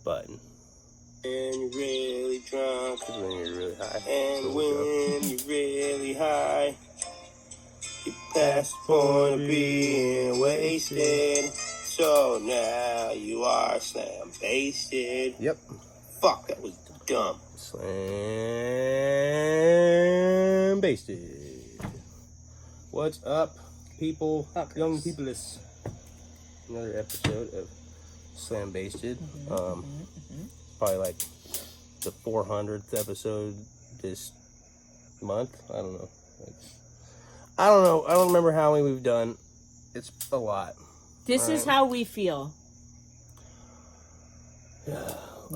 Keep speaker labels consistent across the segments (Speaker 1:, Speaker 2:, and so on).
Speaker 1: button. And you're really drunk, cause when you're really high. And when you're really high, you pass the point of being wasted. So now you are slam basted. Yep. Fuck, that was dumb. Slam basted. What's up, people? Fuckers. Young people. It's another episode of Slam Basted. Probably like the 400th episode this month. I don't know. I don't remember how many we've done. It's a lot.
Speaker 2: This is how we feel.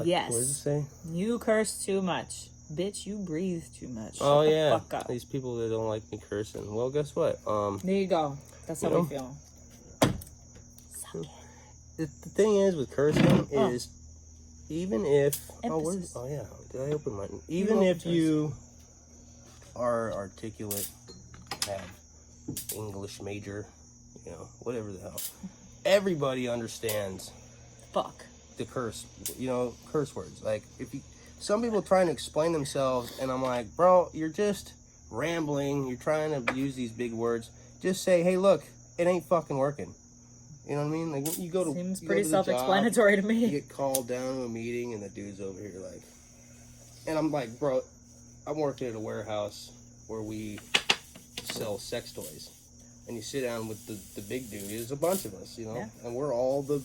Speaker 2: Yes.
Speaker 1: What does it say?
Speaker 2: You curse too much. Bitch, you breathe too much.
Speaker 1: Oh,
Speaker 2: Shut
Speaker 1: yeah.
Speaker 2: the fuck up.
Speaker 1: These people that don't like me cursing. Well, guess what?
Speaker 2: There you go. That's how we feel.
Speaker 1: The thing is with cursing is even if...
Speaker 2: Emphasis.
Speaker 1: Oh, yeah. Did I open mine? Even if you are articulate, have English major, whatever the hell. Everybody understands
Speaker 2: Fuck.
Speaker 1: the curse words. Like, some people trying to explain themselves, and I'm like, bro, you're just rambling. You're trying to use these big words. Just say, hey, look, it ain't fucking working. You know what I mean? Like, you go to
Speaker 2: Seems pretty self-explanatory to me.
Speaker 1: You get called down to a meeting, and the dude's over here like, and I'm like, bro, I'm working at a warehouse where we sell sex toys, and you sit down with the big dude. There's a bunch of us, and we're all the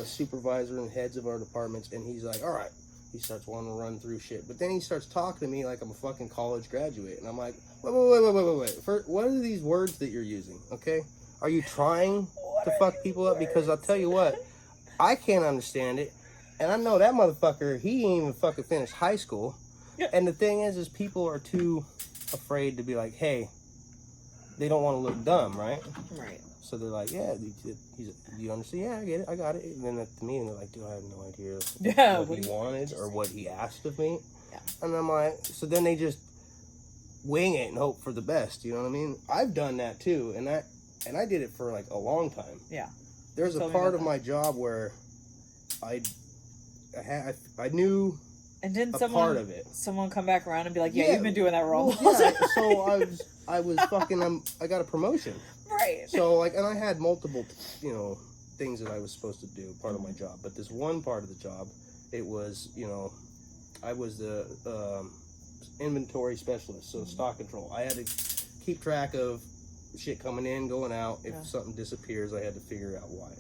Speaker 1: supervisor and heads of our departments, and he's like, all right. He starts wanting to run through shit, but then he starts talking to me like I'm a fucking college graduate, and I'm like, wait. What are these words that you're using? Okay, are you trying to fuck people up? Because I'll tell you what, I can't understand it, and I know that motherfucker. He ain't even fucking finished high school, and the thing is people are too afraid to be like, hey, they don't want to look dumb, right?
Speaker 2: Right.
Speaker 1: So they're like, yeah, do you understand? Yeah, I get it. I got it. And then at the meeting, they're like, dude, I have no idea what he wanted or what he asked of me. Yeah. And I'm like, so then they just wing it and hope for the best. You know what I mean? I've done that too. And I did it for like a long time. Yeah. There's a part of my job where I knew
Speaker 2: and didn't
Speaker 1: part of it.
Speaker 2: Someone come back around and be like, yeah, you've been doing that wrong.
Speaker 1: Well, yeah, so I was fucking, I got a promotion.
Speaker 2: Right.
Speaker 1: So, like, and I had multiple, things that I was supposed to do, part of my job. But this one part of the job, it was, I was the inventory specialist, so stock control. I had to keep track of shit coming in, going out. If something disappears, I had to figure out why.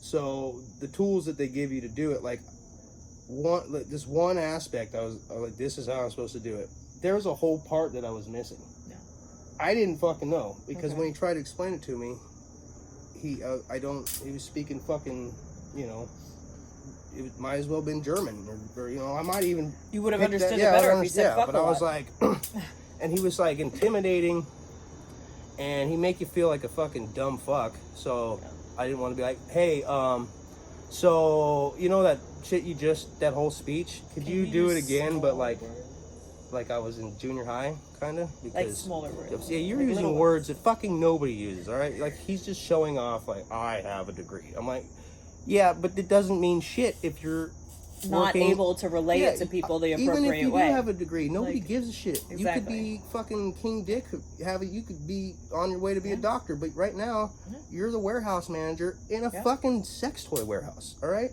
Speaker 1: So the tools that they give you to do it, this one aspect, I was like, this is how I'm supposed to do it. There was a whole part that I was missing. I didn't fucking know, because when he tried to explain it to me, he was speaking fucking, it might as well have been German, or I might even...
Speaker 2: You would have understood it better if he said fuck
Speaker 1: but I was like, and he was like intimidating, and he make you feel like a fucking dumb fuck, so I didn't want to be like, hey, so, that shit that whole speech, could you do it again, but like I was in junior high, kind of, because
Speaker 2: like smaller words.
Speaker 1: Yeah, you're using words that fucking nobody uses. All right, like he's just showing off. Like, I have a degree. I'm like, yeah, but it doesn't mean shit if you're
Speaker 2: not able to relate it to people the appropriate way.
Speaker 1: Even if you do have a degree, nobody gives a shit.
Speaker 2: Exactly.
Speaker 1: You could be fucking King Dick. You could be on your way to be a doctor, but right now you're the warehouse manager in a fucking sex toy warehouse. All right.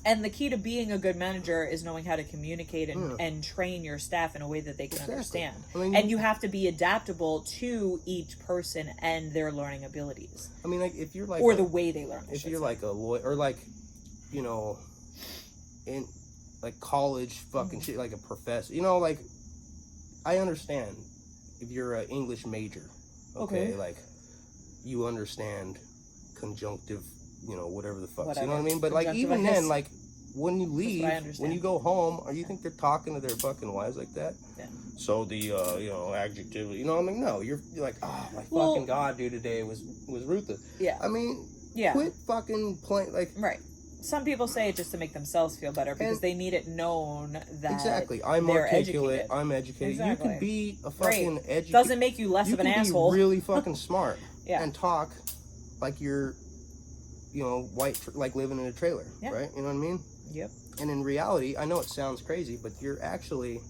Speaker 2: And the key to being a good manager is knowing how to communicate and train your staff in a way that they can understand. I mean, and you have to be adaptable to each person and their learning abilities.
Speaker 1: I mean, like, if you're like...
Speaker 2: Or the way they learn.
Speaker 1: If you're like a lawyer, or like, in like college fucking shit, like a professor, like, I understand if you're an English major, okay? Like, you understand conjunctive, whatever the fuck, you know what I mean? But like, even then, like, when you leave, when you go home, or you think they're talking to their fucking wives like that? Yeah. So the, adjective, I'm like, no, you're like, oh my fucking God, dude, today was ruthless. Yeah. I mean, quit fucking playing, like.
Speaker 2: Right. Some people say it just to make themselves feel better because they need it known that
Speaker 1: I'm
Speaker 2: they're
Speaker 1: articulate,
Speaker 2: educated.
Speaker 1: I'm educated. Exactly. You can be a fucking educated.
Speaker 2: Doesn't make you less of an asshole.
Speaker 1: You can be really fucking smart and talk like you're, white, like living in a trailer, right? You know what I mean?
Speaker 2: Yep.
Speaker 1: And in reality, I know it sounds crazy, but you're actually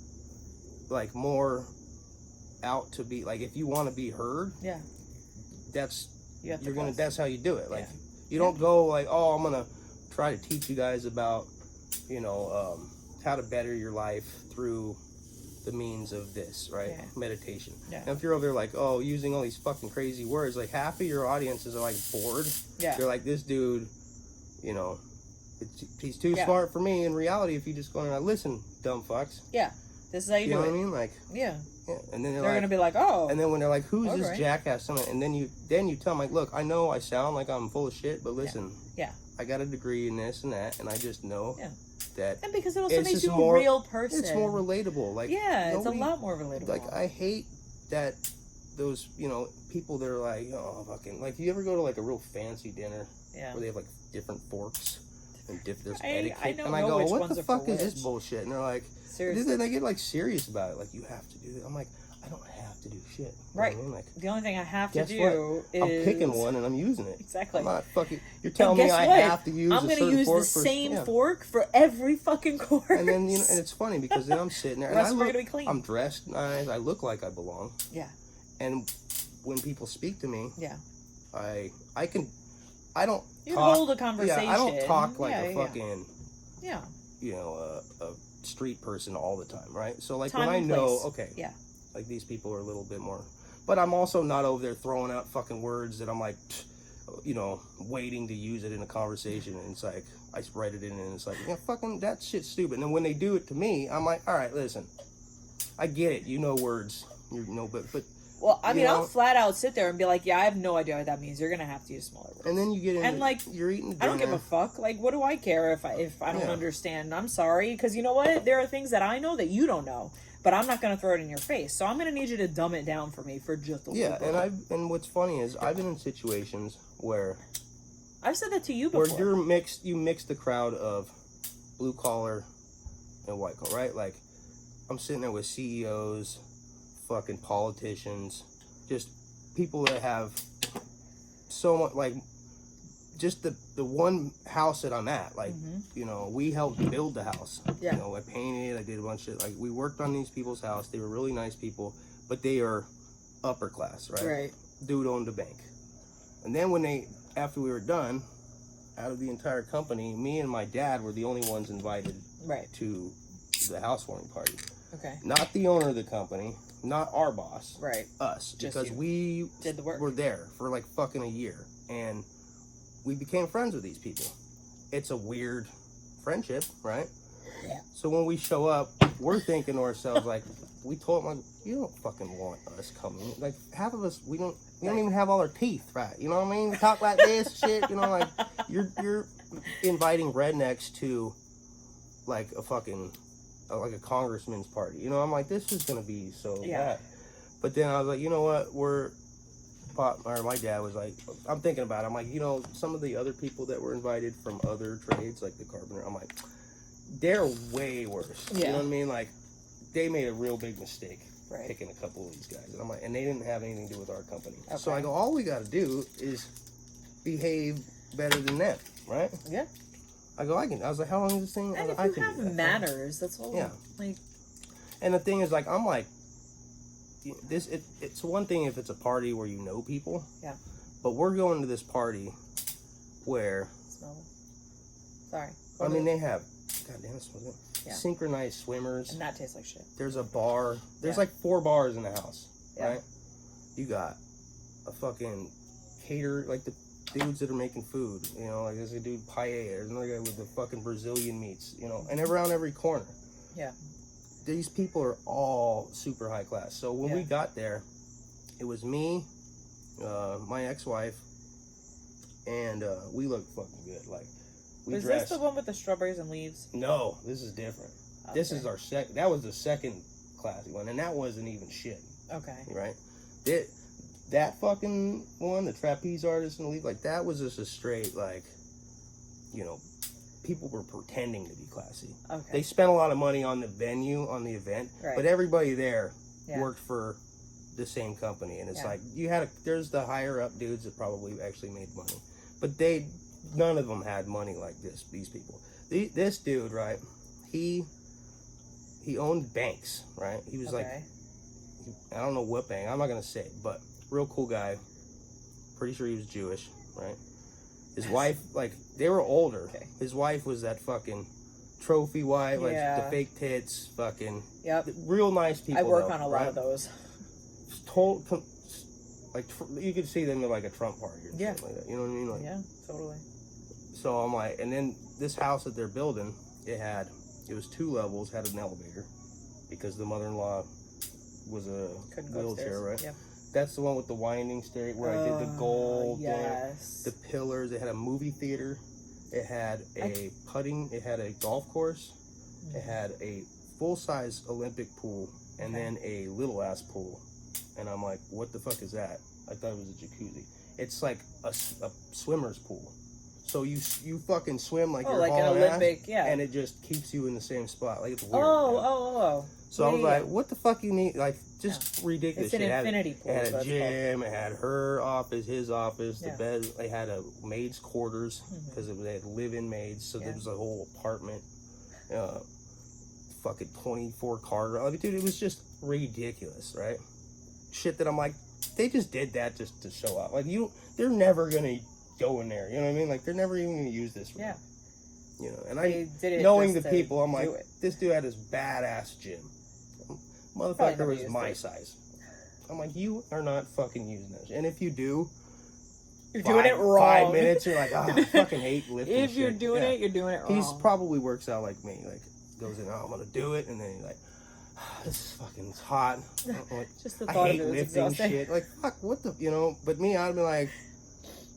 Speaker 1: like more out to be like, if you want to be heard, that's that's how you do it. Like you don't go like, oh, I'm gonna try to teach you guys about how to better your life through the means of this, right? Meditation. And if you're over there like, oh, using all these fucking crazy words, like half of your audiences are like bored. They're like, this dude, he's too smart for me. In reality, if you just go and listen, dumb fucks.
Speaker 2: This is how you do it.
Speaker 1: You know what I mean? Like, and then they're
Speaker 2: gonna be like, oh.
Speaker 1: And then when they're like, who's this jackass? And then you tell them like, look, I know I sound like I'm full of shit, but listen, I got a degree in this and that, and I just know that.
Speaker 2: And because it also makes you a real person.
Speaker 1: It's more relatable. Like,
Speaker 2: it's a lot more relatable.
Speaker 1: Like, I hate that those people that are like, oh, fucking, like, you ever go to like a real fancy dinner where they have like different forks and there's etiquette, and I go, what the fuck is this bullshit? And they're like, seriously, they get like serious about it. Like, you have to do it. I'm like, I don't have to do shit.
Speaker 2: Right.
Speaker 1: You know what I mean? Like,
Speaker 2: the only thing I have to do is
Speaker 1: I'm picking one and I'm using it.
Speaker 2: Exactly.
Speaker 1: I'm not fucking. You're telling me I have to use.
Speaker 2: I'm going to use the same fork for every fucking course.
Speaker 1: And then and it's funny because then I'm sitting there and
Speaker 2: I'm
Speaker 1: dressed nice. I look like I belong.
Speaker 2: Yeah.
Speaker 1: And when people speak to me, I don't.
Speaker 2: You hold a conversation.
Speaker 1: I don't talk like a fucking. A street person all the time, right? So like when I know, like these people are a little bit more, but I'm also not over there throwing out fucking words that I'm like, waiting to use it in a conversation, and it's like I write it in and it's like, fucking that shit's stupid. And then when they do it to me, I'm like, all right, listen, I get it, words, but.
Speaker 2: Well, I mean, I'll flat out sit there and be like, I have no idea what that means. You're gonna have to use smaller words.
Speaker 1: And then you get in,
Speaker 2: and like,
Speaker 1: you're eating dinner.
Speaker 2: I don't give a fuck. Like, what do I care if I don't understand? I'm sorry, because you know what? There are things that I know that you don't know, but I'm not gonna throw it in your face. So I'm gonna need you to dumb it down for me for just a little bit.
Speaker 1: And what's funny is I've been in situations where
Speaker 2: I've said that to you before.
Speaker 1: Where you mix the crowd of blue collar and white collar, right? Like, I'm sitting there with CEOs, fucking politicians, just people that have so much, like, just the one house that I'm at, like, we helped build the house. I painted, I did a bunch of shit. Like, we worked on these people's house. They were really nice people, but they are upper class, right? Dude owned a bank. And then after we were done, out of the entire company, me and my dad were the only ones invited to the housewarming party.
Speaker 2: Okay.
Speaker 1: Not the owner of the company, not our boss.
Speaker 2: Right.
Speaker 1: Us. Just because we
Speaker 2: did the work.
Speaker 1: Were there for like fucking a year. And we became friends with these people. It's a weird friendship, right?
Speaker 2: Yeah.
Speaker 1: So when we show up, we're thinking to ourselves, like, we told them, like, you don't fucking want us coming. Like, half of us, we don't even have all our teeth, right? You know what I mean? We talk like this, shit, like, you're inviting rednecks to, like, a fucking, like a congressman's party. I'm like, this is going to be so bad. But then I was like, you know what? My dad was like, I'm thinking about it. I'm like, some of the other people that were invited from other trades, like the carpenter, I'm like, they're way worse. You know what I mean? Like, they made a real big mistake picking a couple of these guys. And I'm like, and they didn't have anything to do with our company. Okay. So I go, all we got to do is behave better than them, right? Yeah. I go, I was like, how long is this thing?
Speaker 2: And if you have manners, that's all. Yeah. Like.
Speaker 1: And the thing is, like, I'm like, it's one thing if it's a party where you know people. Yeah. But we're going to this party where.
Speaker 2: Sorry.
Speaker 1: I mean, they have. God damn, it smells good. Yeah. Synchronized swimmers.
Speaker 2: And that tastes like shit.
Speaker 1: There's a bar. There's like 4 bars in the house. Yeah. Right? You got a fucking cater, like the dudes that are making food. Like there's a dude paella. There's another guy with the fucking Brazilian meats. And around every corner. Yeah. These people are all super high class. So when we got there, it was me, my ex-wife, and we looked fucking good. Like, we dressed.
Speaker 2: Is this the one with the strawberries and leaves?
Speaker 1: No, this is different. Okay. This is our that was the second classy one, and that wasn't even shit. Okay. Right? That fucking one, the trapeze artist and the leaf, like, that was just a straight, like, people were pretending to be classy. Okay. They spent a lot of money on the venue, on the event, but everybody there worked for the same company. And it's like, there's the higher up dudes that probably actually made money. But none of them had money like this. These people. This dude, right? He owned banks, right? He was like, I don't know what bank. I'm not gonna say, but real cool guy. Pretty sure he was Jewish, right? His wife, like, they were older. Okay. His wife was that fucking trophy wife, like the fake tits, fucking.
Speaker 2: Yep.
Speaker 1: Real nice people.
Speaker 2: I work on a lot of those.
Speaker 1: Like, you could see them at like a Trump party or something like that. You know what I mean? Like,
Speaker 2: yeah, totally.
Speaker 1: So I'm like, and then this house that they're building, it was 2 levels, had an elevator, because the mother-in-law was a wheelchair, right? Yep. That's the one with the winding stair where I did the gold, the pillars. It had a movie theater. It had it had a golf course. It had a full-size Olympic pool and then a little-ass pool. And I'm like, what the fuck is that? I thought it was a jacuzzi. It's like a swimmer's pool. So you fucking swim like you're
Speaker 2: like an Olympic,
Speaker 1: and it just keeps you in the same spot. Like, it's weird. So I was like, what the fuck you need? Like, just ridiculous.
Speaker 2: It's an infinity pool.
Speaker 1: It had a gym. It had her office, his office, the bed. They had a maid's quarters because they had live-in maids. So there was a whole apartment. Fucking 24 car. Like, dude, it was just ridiculous, right? Shit that I'm like, they just did that just to show off. Like, they're never gonna go in there. You know what I mean? Like, they're never even gonna use this room. You know, and I knowing the people, I'm like, this dude had this badass gym. Motherfucker was my size. I'm like, you are not fucking using this. And if you do,
Speaker 2: you're doing it wrong.
Speaker 1: 5 minutes, you're like, oh, I fucking hate lifting
Speaker 2: If you're doing it, you're doing it wrong.
Speaker 1: He's probably works out like me. Like, goes in, oh, I'm gonna do it. And then he's like, this is fucking, it's hot. Like,
Speaker 2: just the thought
Speaker 1: I hate lifting shit. Like, fuck, what the, you know? But me, I'd be like,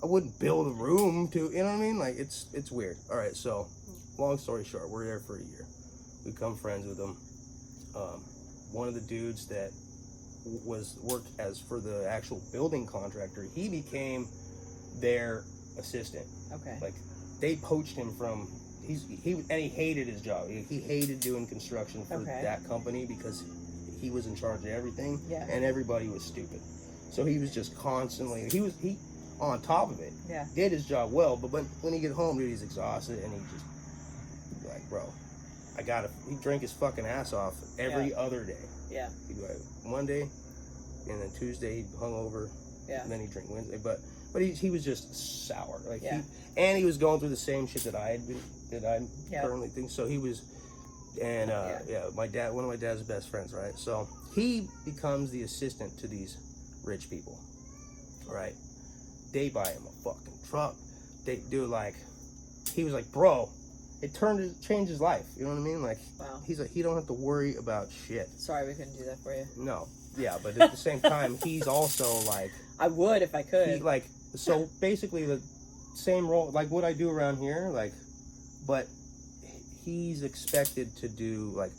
Speaker 1: I wouldn't build a room to, you know what I mean? Like, it's weird. All right, so, long story short, we're there for a year. We become friends with them. One of the dudes that worked as for the actual building contractor, he became their assistant.
Speaker 2: Okay.
Speaker 1: Like, they poached him from, he hated his job. He hated doing construction for that company because he was in charge of everything, and everybody was stupid. So he was just constantly, he on top of it, did his job well, but when he get home, dude, he's exhausted, and he just, like, bro, he'd drink his fucking ass off every other day. Yeah. He'd be like, Monday, and then Tuesday, he'd hungover, and then he'd drink Wednesday, but he was just sour. Like, he was going through the same shit that I'm currently thinking, so he was, and, my dad, one of my dad's best friends, right? So, he becomes the assistant to these rich people, right? They buy him a fucking truck. They do, like, he was like, bro, it changed his life. You know what I mean? Like, he's like, he don't have to worry about shit.
Speaker 2: Sorry we couldn't do that for you.
Speaker 1: No. Yeah, but at the same time, he's also like,
Speaker 2: I would if I could.
Speaker 1: So basically the same role, like what I do around here, like, but he's expected to do like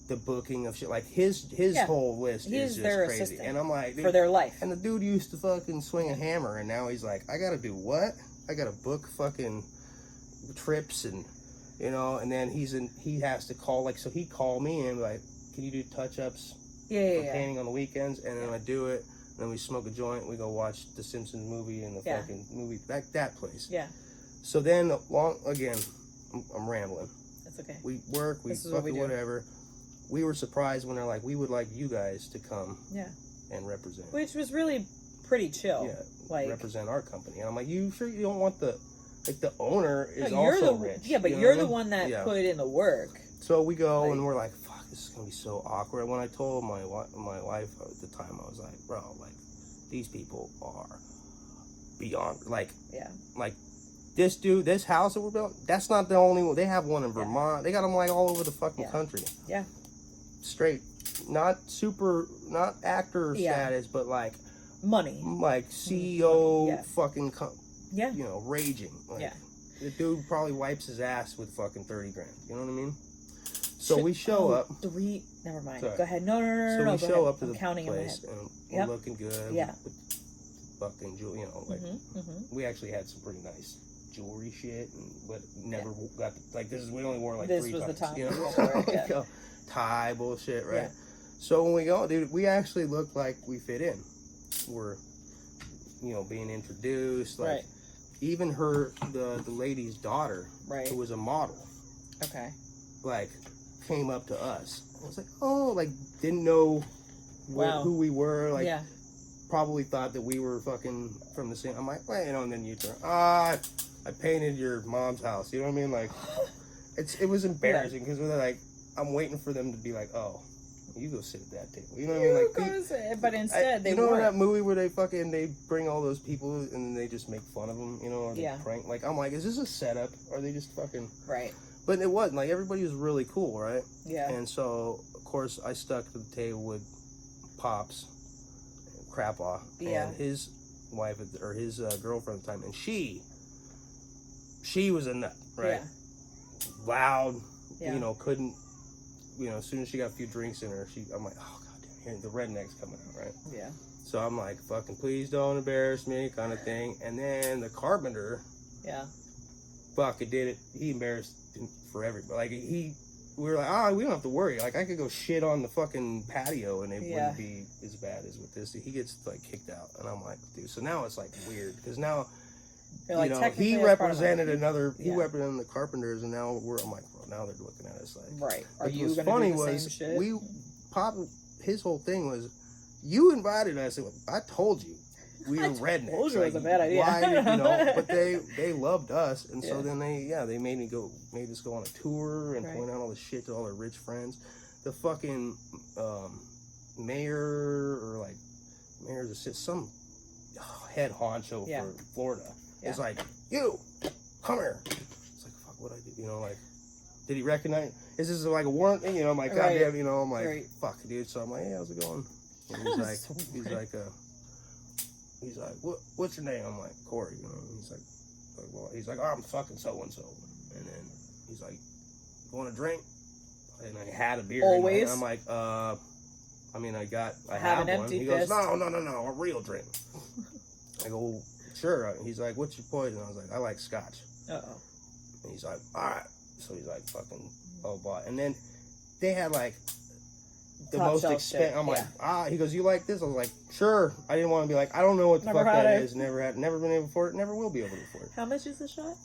Speaker 1: the booking of shit. Like his whole list is just crazy. Assistant and I'm like, dude,
Speaker 2: for their life.
Speaker 1: And the dude used to fucking swing a hammer, and now he's like, I gotta do what? I gotta book fucking trips, and you know, and then he has to call, like, so he called me and like, can you do touch-ups painting on the weekends? And then I do it, and then we smoke a joint, we go watch the Simpsons movie and the fucking movie, that place. Yeah. So then, I'm rambling.
Speaker 2: That's okay.
Speaker 1: We work, we fucking whatever. We were surprised when they're like, we would like you guys to come and represent.
Speaker 2: Which was really pretty chill.
Speaker 1: Yeah, like, represent our company. And I'm like, you sure you don't want the owner is also rich.
Speaker 2: Yeah, but you're the one that put in the work.
Speaker 1: So we go, and we're like, fuck, this is going to be so awkward. When I told my wife at the time, I was like, bro, like, these people are beyond, like, this house that we're building, that's not the only one. They have one in Vermont. They got them, like, all over the fucking country. Yeah. Straight, not actor status, but, like,
Speaker 2: money.
Speaker 1: Like, CEO fucking you know, raging. Like, the dude probably wipes his ass with fucking 30 grand. You know what I mean? So we show up.
Speaker 2: Never mind. Sorry. Go ahead. No.
Speaker 1: So we show up to the place, and we're looking good. Yeah. With fucking jewelry, you know, like, we actually had some pretty nice jewelry shit, but never got, like, we only wore, like, 3 bucks. This was the time. You know? Tie bullshit, right? Yeah. So when we go, dude, we actually look like we fit in. We're, you know, being introduced, like, even the lady's daughter,
Speaker 2: right,
Speaker 1: who was a model,
Speaker 2: okay,
Speaker 1: like came up to us. I was like, oh, like didn't know who we were, like probably thought that we were fucking from the same. I'm like, well, and then you turn, I painted your mom's house. You know what I mean? Like, it was embarrassing because we're like, I'm waiting for them to be like, oh, you go sit at that table. You know what I mean? Like,
Speaker 2: but instead they
Speaker 1: know that movie where they bring all those people and then they just make fun of them, you know, or they prank. Like, I'm like, is this a setup? Or are they just fucking
Speaker 2: right?
Speaker 1: But it wasn't. Like, everybody was really cool, right?
Speaker 2: Yeah.
Speaker 1: And so, of course, I stuck to the table with Pops, Crapaw, and his wife, or his girlfriend at the time, and she was a nut, right?
Speaker 2: Yeah.
Speaker 1: Loud, you know, couldn't, you know, as soon as she got a few drinks in her, I'm like, oh, goddamn, here, the redneck's coming out, right?
Speaker 2: Yeah.
Speaker 1: So I'm like, fucking, please don't embarrass me, kind of thing. And then the carpenter, fucking did it. He embarrassed him for everybody. Like, we were like, we don't have to worry. Like, I could go shit on the fucking patio and it wouldn't be as bad as with this. He gets, like, kicked out. And I'm like, dude, so now it's, like, weird. Because now,
Speaker 2: like,
Speaker 1: you know, he represented the carpenters, and now I'm like, bro, now they're looking at us like,
Speaker 2: right. Are you
Speaker 1: what's
Speaker 2: gonna
Speaker 1: funny
Speaker 2: do the
Speaker 1: was
Speaker 2: same shit?
Speaker 1: His whole thing was, you invited us. I told you we were rednecks.
Speaker 2: Told you it was a bad idea.
Speaker 1: Why, you know, but they loved us, and so then they made us go on a tour and point out all the shit to all their rich friends. The fucking mayor's some head honcho for Florida. It's like, you come here. It's like, fuck, what I do? You know, like, did he recognize? Is this like a warrant thing? You know, I'm like, goddamn, you know, I'm like, fuck, dude. So I'm like, hey, how's it going? And he's like, he's like, what's your name? I'm like, Corey. You know, he's like, oh, I'm fucking so and so. And then he's like, you want a drink? And I had a beer.
Speaker 2: Always.
Speaker 1: And I'm like, I
Speaker 2: have
Speaker 1: one.
Speaker 2: Empty
Speaker 1: He
Speaker 2: fist.
Speaker 1: goes, no, a real drink. I go, sure. He's like, what's your poison? I was like, I like scotch.
Speaker 2: Uh-oh.
Speaker 1: And he's like, all right. So he's like, fucking, blah. And then they had like the
Speaker 2: Top
Speaker 1: most
Speaker 2: shelf
Speaker 1: expensive.
Speaker 2: shit.
Speaker 1: I'm like, he goes, you like this? I was like, sure. I didn't want to be like, I don't know what the fuck that is. Never been able to afford it. Never will be able to afford it.
Speaker 2: How much is the shot?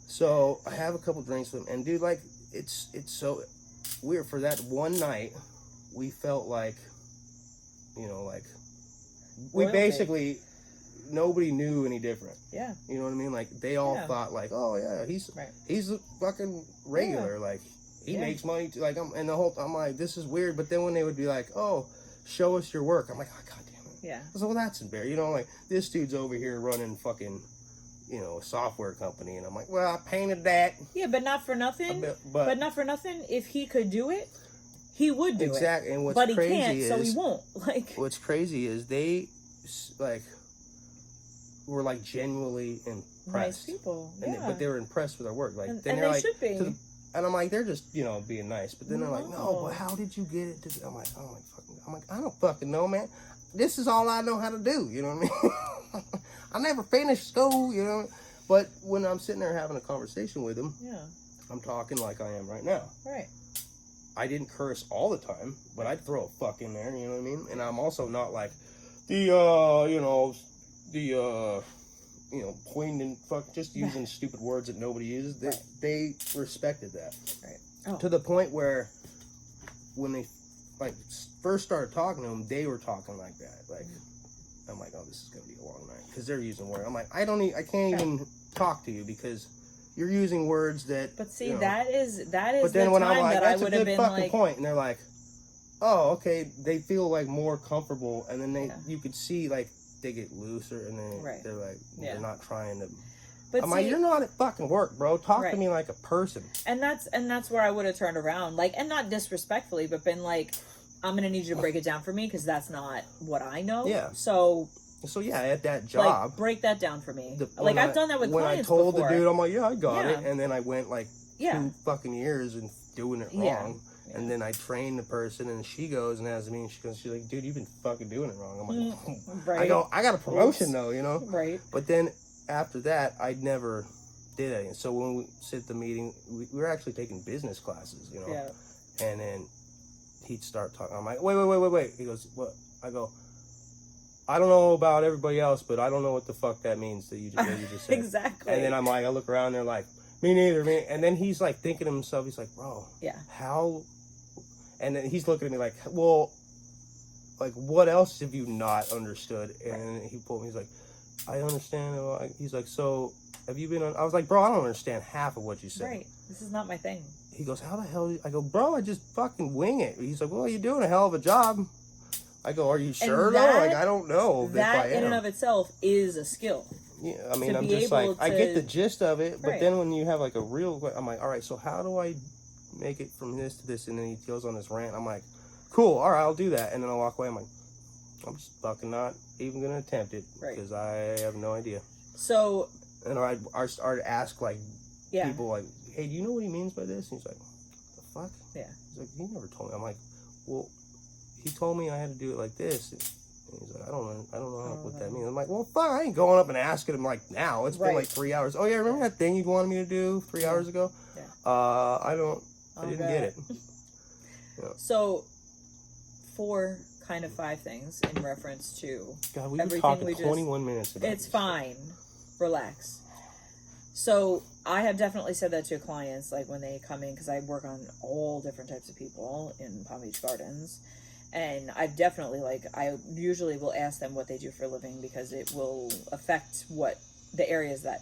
Speaker 1: So I have a couple drinks with him, and dude, like, it's so weird. For that one night, we felt like, you know, like we basically. Nobody knew any different. Yeah. You know what I mean? Like, they all thought, like, oh, yeah, he's a fucking regular. Like, he makes money. Like, I'm like, this is weird. But then when they would be like, oh, show us your work. I'm like, oh, God damn it. Yeah. I was like, well, that's embarrassing. You know, like, this dude's over here running fucking, you know, a software company. And I'm like, well, I painted that. Yeah,
Speaker 2: but not for nothing. But not for nothing. If he could do it, he would do it.
Speaker 1: Exactly. And what's crazy he can't, so he won't. Like, what's crazy is they, like, were like genuinely impressed. Nice people, but they were impressed with our work. Like, then they're like, should be. And I'm like, they're just, you know, being nice. But then they're like, no, but how did you get it? I'm like, I don't fucking know, man. This is all I know how to do. You know what I mean? I never finished school. You know. But when I'm sitting there having a conversation with them, I'm talking like I am right now. Right. I didn't curse all the time, but I'd throw a fuck in there. You know what I mean? And I'm also not like poignant fuck, just using stupid words that nobody uses. They respected that. Right. Oh. To the point where when they like first started talking to them, they were talking like that. Like, I'm like, oh, this is gonna be a long night because they're using words. I'm like, I can't even talk to you because you're using words that. But see, that is. But then when I'm like, that's a good fucking point, and they're like, oh, okay, they feel like more comfortable, and then you could see like they get looser, and then they're like, they're not trying to. But I'm like, you're not at fucking work, bro. Talk to me like a person. And that's where I would have turned around, like, and not disrespectfully, but been like, I'm gonna need you to break it down for me because that's not what I know. Yeah. So yeah, at that job, like, break that down for me. I've done that with clients before. When I told the dude, I'm like, yeah, I got it, and then I went like 2 fucking years and doing it wrong. Yeah. And then I train the person, and she goes and has me, and she's like, dude, you've been fucking doing it wrong. I'm like, I got a promotion though, you know? Right. But then after that, I never did anything. So when we sit at the meeting, we were actually taking business classes, you know? Yeah. And then he'd start talking. I'm like, wait. He goes, what? I go, I don't know about everybody else, but I don't know what the fuck that means that you just said.
Speaker 2: Exactly.
Speaker 1: And then I'm like, I look around, they're like, me neither, man. And then he's like thinking to himself, he's like, bro, how? And then he's looking at me like, well, like, what else have you not understood? And he pulled me, he's like, I understand. He's like, so have you been on? I was like, bro, I don't understand half of what you said.
Speaker 2: Right. This is not my thing.
Speaker 1: He goes, how the hell? I go, bro, I just fucking wing it. He's like, well, you're doing a hell of a job. I go, are you sure though? Like, I don't know.
Speaker 2: That in and of itself is a skill.
Speaker 1: Yeah, I mean, I'm just like, I get the gist of it, but then when you have like a real, I'm like, all right, so how do I make it from this to this? And then he goes on this rant. I'm like, cool, all right, I'll do that. And then I walk away. I'm like, I'm just fucking not even gonna attempt it because I have no idea. So, and I started to ask like people like, hey, do you know what he means by this? And he's like, the fuck? Yeah. He's like, he never told me. I'm like, well, he told me I had to do it like this. And he's like, I don't know what that means. I'm like, well, fuck, I ain't going up and asking him like now. It's been like 3 hours. Oh yeah, remember that thing you wanted me to do 3 hours ago? Yeah. I didn't get it. Yeah. So, 4 kind of 5 things in reference to God, we've been talking 21 minutes about it's fine. Relax. So I have definitely said that to clients, like when they come in, because I work on all different types of people in Palm Beach Gardens. And I've definitely, like, I usually will ask them what they do for a living because it will affect what the areas that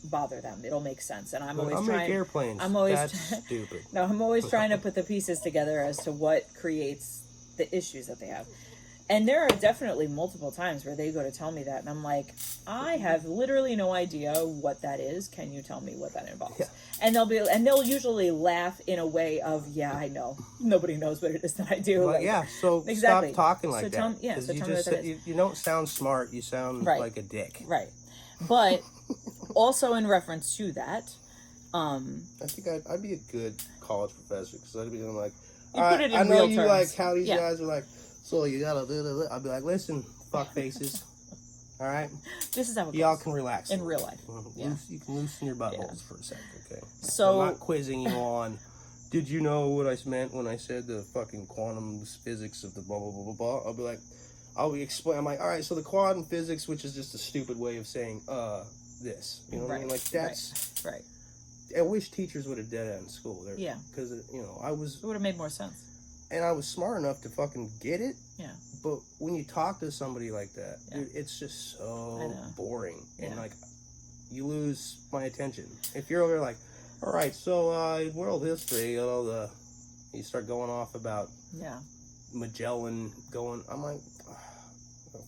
Speaker 1: bother them. It'll make sense. And I'm always trying. Airplanes. I'm always that's stupid. No, I'm always trying to put the pieces together as to what creates the issues that they have. And there are definitely multiple times where they go to tell me that, and I'm like, I have literally no idea what that is. Can you tell me what that involves? Yeah. And they'll usually laugh in a way of, yeah, I know. Nobody knows what it is that I do. Well, like, yeah, so exactly. Stop talking like that. So tell me what that is. You don't sound smart. You sound like a dick. Right. But also in reference to that, I think I'd be a good college professor because I'd be like, I know you terms. Like how these guys are like, so you gotta do. I'll be like, listen, fuck faces. All right, this is how it y'all goes. Can relax in real life. You can loosen your buttholes for a second, okay? So I'm not quizzing you on. Did you know what I meant when I said the fucking quantum physics of the blah blah blah blah blah? I'll be like, I'm like, all right, so the quantum physics, which is just a stupid way of saying this. You know what I mean? Like that's right. I wish teachers would have done that in school. Because it would have made more sense. And I was smart enough to fucking get it. Yeah. But when you talk to somebody like that, dude, it's just so boring. Yeah. And like, you lose my attention. If you're over there like, all right, so world history, you start going off about Magellan going. I'm like,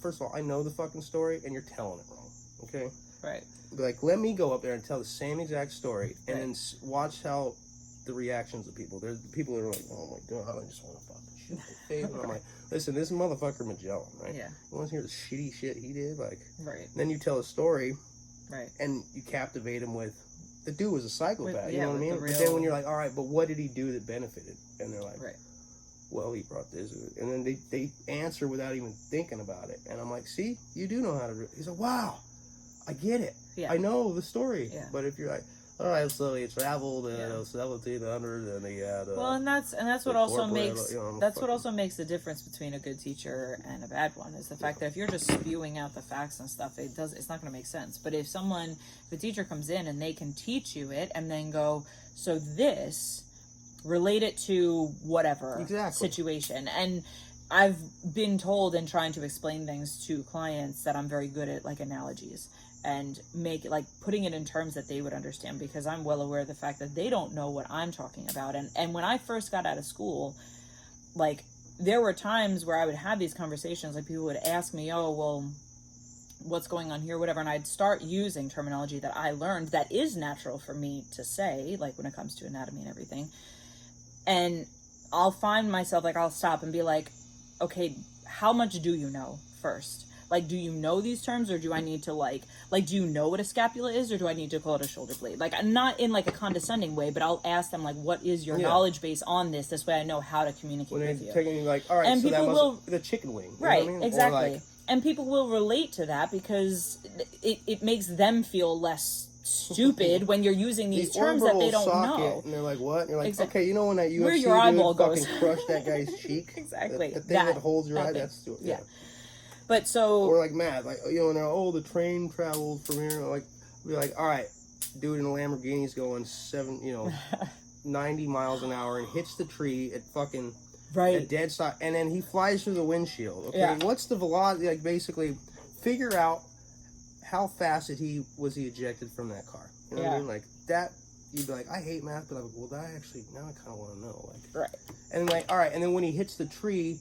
Speaker 1: first of all, I know the fucking story, and you're telling it wrong. Okay. Right. Like, let me go up there and tell the same exact story, and then watch how the reactions of people. There's people that are like, oh my god, I just want to fucking shoot my face. And I'm like, listen, this motherfucker Magellan, right? Yeah. You want to hear the shitty shit he did? Like, right. Then you tell a story, right? And you captivate him with, the dude was a psychopath, you know what I mean? But then when you're like, all right, but what did he do that benefited? And they're like, right. Well, he brought this. And then they answer without even thinking about it. And I'm like, see, you do know how to do it. He's like, wow, I get it. Yeah. I know the story. Yeah. But if you're like, all right, so he traveled 1700 and he had well, and that's what also makes what also makes the difference between a good teacher and a bad one is the fact that if you're just spewing out the facts and stuff, it's not going to make sense. But if the teacher comes in and they can teach you it and then go, so this, relate it to whatever situation. And I've been told in trying to explain things to clients that I'm very good at like analogies. And make it like putting it in terms that they would understand, because I'm well aware of the fact that they don't know what I'm talking about. And when I first got out of school, like there were times where I would have these conversations, like people would ask me, oh, well, what's going on here, whatever. And I'd start using terminology that I learned that is natural for me to say, like when it comes to anatomy and everything. And I'll find myself, like I'll stop and be like, okay, how much do you know first? Like, do you know these terms, or do I need to like, do you know what a scapula is, or do I need to call it a shoulder blade? Like, I'm not in like a condescending way, but I'll ask them like, what is your knowledge base on this? This way I know how to communicate with you. Taking you like, all right, and so people will the chicken wing, right? You know what I mean? Exactly, like, and people will relate to that because it makes them feel less stupid when you're using these terms that they don't know. And they're like, what? And you're like, okay, you know when that UFC dude fucking crushed that guy's cheek? Exactly. The thing that holds your eye, that's yeah.
Speaker 2: But so...
Speaker 1: Or like Matt, like, you know, now, the train traveled from here. Like, be like, all right, dude in a Lamborghini's going 90 miles an hour and hits the tree at fucking a dead stop, and then he flies through the windshield. Okay, what's the velocity? Like, basically, figure out how fast he ejected from that car. You know what I mean? Like that. You'd be like, I hate math, but I'm like, well, that actually, now I kind of want to know. Like,
Speaker 2: right.
Speaker 1: And like, all right, and then when he hits the tree,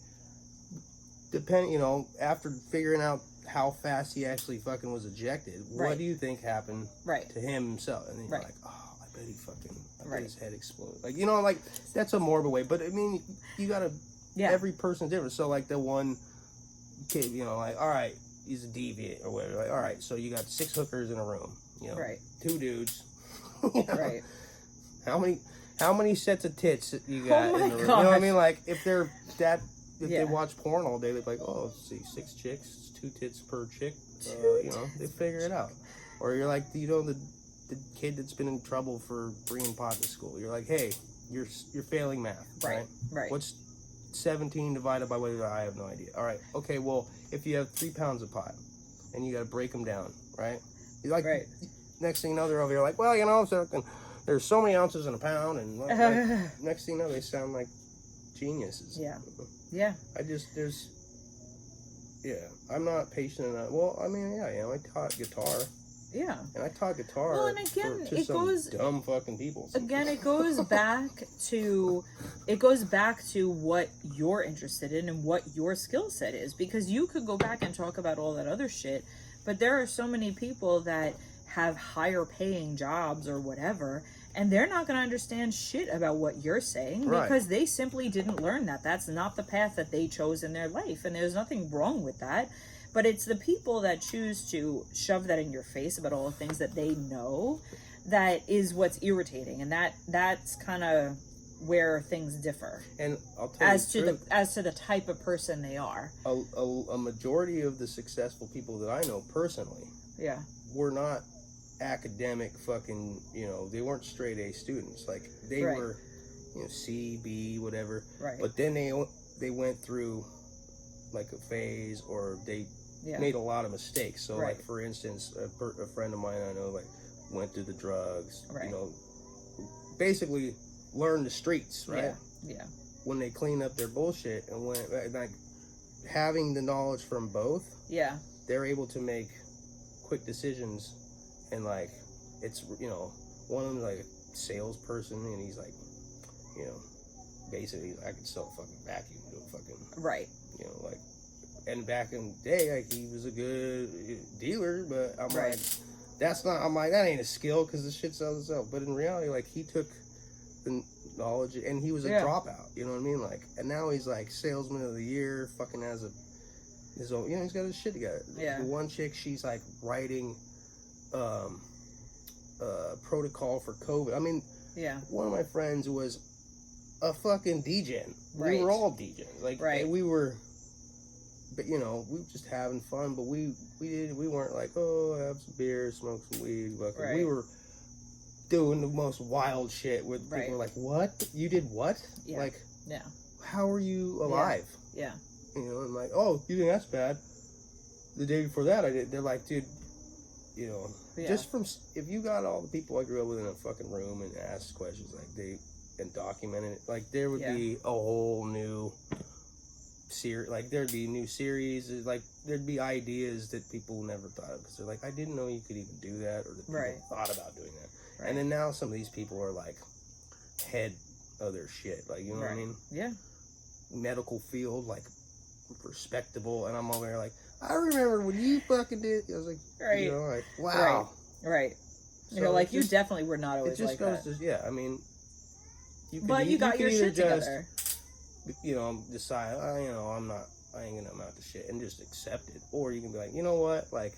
Speaker 1: after figuring out how fast he actually fucking was ejected, what do you think happened to him himself? And then you're like, oh, I bet his head exploded. Like, like, that's a morbid way, but I mean, you gotta, every person's different. So like the one kid, like, all right, he's a deviant or whatever. Like, all right, so you got 6 hookers in a room, 2 dudes.
Speaker 2: Right.
Speaker 1: How many sets of tits you got in the room? You know what I mean? Like, if they're that, they watch porn all day, they're like, oh, let's see, 6 chicks, 2 tits per chick. They figure it out. Or you're like, the kid that's been in trouble for bringing pot to school. You're like, hey, you're failing math, right? Right. What's 17 divided by what? I have no idea. All right. Okay. Well, if you have 3 pounds of pot and you got to break them down, right? You're like, next thing you know, they're over here like, well, so there's so many ounces in a pound, and like, next thing you know, they sound like geniuses.
Speaker 2: Yeah. Yeah.
Speaker 1: I'm not patient enough. Well, I mean, I am. I taught guitar.
Speaker 2: Yeah.
Speaker 1: And I taught guitar
Speaker 2: well, and again,
Speaker 1: to some dumb fucking people.
Speaker 2: Again, it goes back to what you're interested in and what your skill set is, because you could go back and talk about all that other shit, but there are so many people that have higher paying jobs or whatever, and they're not going to understand shit about what you're saying because they simply didn't learn that. That's not the path that they chose in their life, and there's nothing wrong with that. But it's the people that choose to shove that in your face about all the things that they know that is what's irritating, and that's kind of where things differ.
Speaker 1: And I'll tell you
Speaker 2: as to the type of person they are.
Speaker 1: A majority of the successful people that I know personally, were not academic fucking, they weren't straight A students. Like, they were, C, B, whatever. Right. But then they went through like a phase, or they made a lot of mistakes. So like, for instance, a friend of mine I know, like, went through the drugs, basically learned the streets, right? Yeah. When they cleaned up their bullshit and went, like, having the knowledge from both, they're able to make quick decisions. And like, it's, one of them's like a salesperson, and he's like, basically, I could sell a fucking vacuum to a fucking, like, and back in the day, like, he was a good dealer, but I'm like, that ain't a skill, because the shit sells itself. But in reality, like, he took the knowledge, and he was a dropout, you know what I mean? Like, and now he's like salesman of the year, fucking has his own, he's got his shit together. Yeah. The one chick, she's like writing protocol for COVID. I mean, one of my friends was a fucking degen. We were all degens. Like, we were, but we were just having fun. But we weren't like, oh, have some beer, smoke some weed. We were doing the most wild shit with people like, what? You did what? Yeah. Like, how are you alive? Yeah. And like, oh, you think that's bad? The day before that, I did. They're like, dude, just from, if you got all the people I grew up with in a fucking room and asked questions, like, and documented it, like, there would be a whole new series, like, there'd be new series, like, there'd be ideas that people never thought of, because they're like, I didn't know you could even do that, or that people thought about doing that. And then now some of these people are like head of their shit, like, you know what I mean? Yeah. Medical field, like, respectable, and I'm over there like, I remember when you fucking did. I was like, like, wow. Right. So like, you definitely were not always like that. It just goes to, I mean, you got your shit together. Decide, I ain't gonna amount to shit, and just accept it. Or you can be like, you know what, like,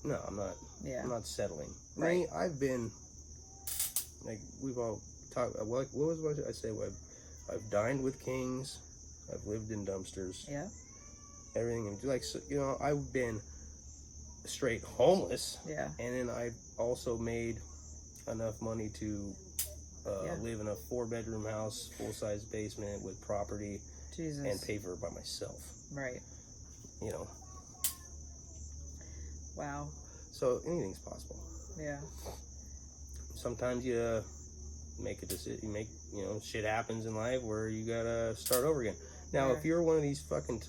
Speaker 1: no, I'm not. Yeah. I'm not settling. Right. I mean, I've been, like, we've all talked. What was I say? I've dined with kings. I've lived in dumpsters. Yeah. Everything, like, so, I've been straight homeless. Yeah. And then I've also made enough money to live in a 4-bedroom house, full-size basement with property, and pay for it by myself. Right. you know.
Speaker 2: Wow.
Speaker 1: So anything's possible.
Speaker 2: Yeah.
Speaker 1: Sometimes you make a decision, shit happens in life where you gotta start over again. Now, if you're one of these fucking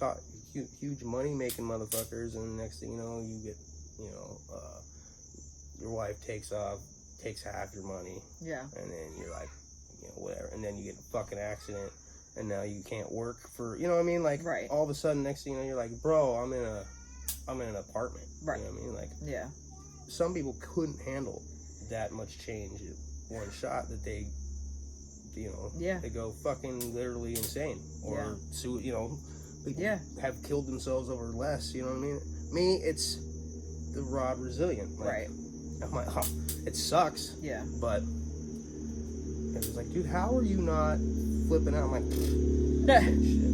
Speaker 1: huge money making motherfuckers, and the next thing you know, you get, your wife takes half your money.
Speaker 2: Yeah.
Speaker 1: And then you're like, whatever. And then you get in a fucking accident, and now you can't work for, you know what I mean? Like, all of a sudden, next thing you know, you're like, bro, I'm in an apartment.
Speaker 2: Right.
Speaker 1: You know what I mean? Like,
Speaker 2: yeah.
Speaker 1: Some people couldn't handle that much change in one shot, that they, they go fucking literally insane, or have killed themselves over less. You know what I mean? Me, it's the raw resilient. Like,
Speaker 2: right.
Speaker 1: I'm like, oh, it sucks.
Speaker 2: Yeah.
Speaker 1: But it was like, dude, how are you not flipping out? I'm like, shit,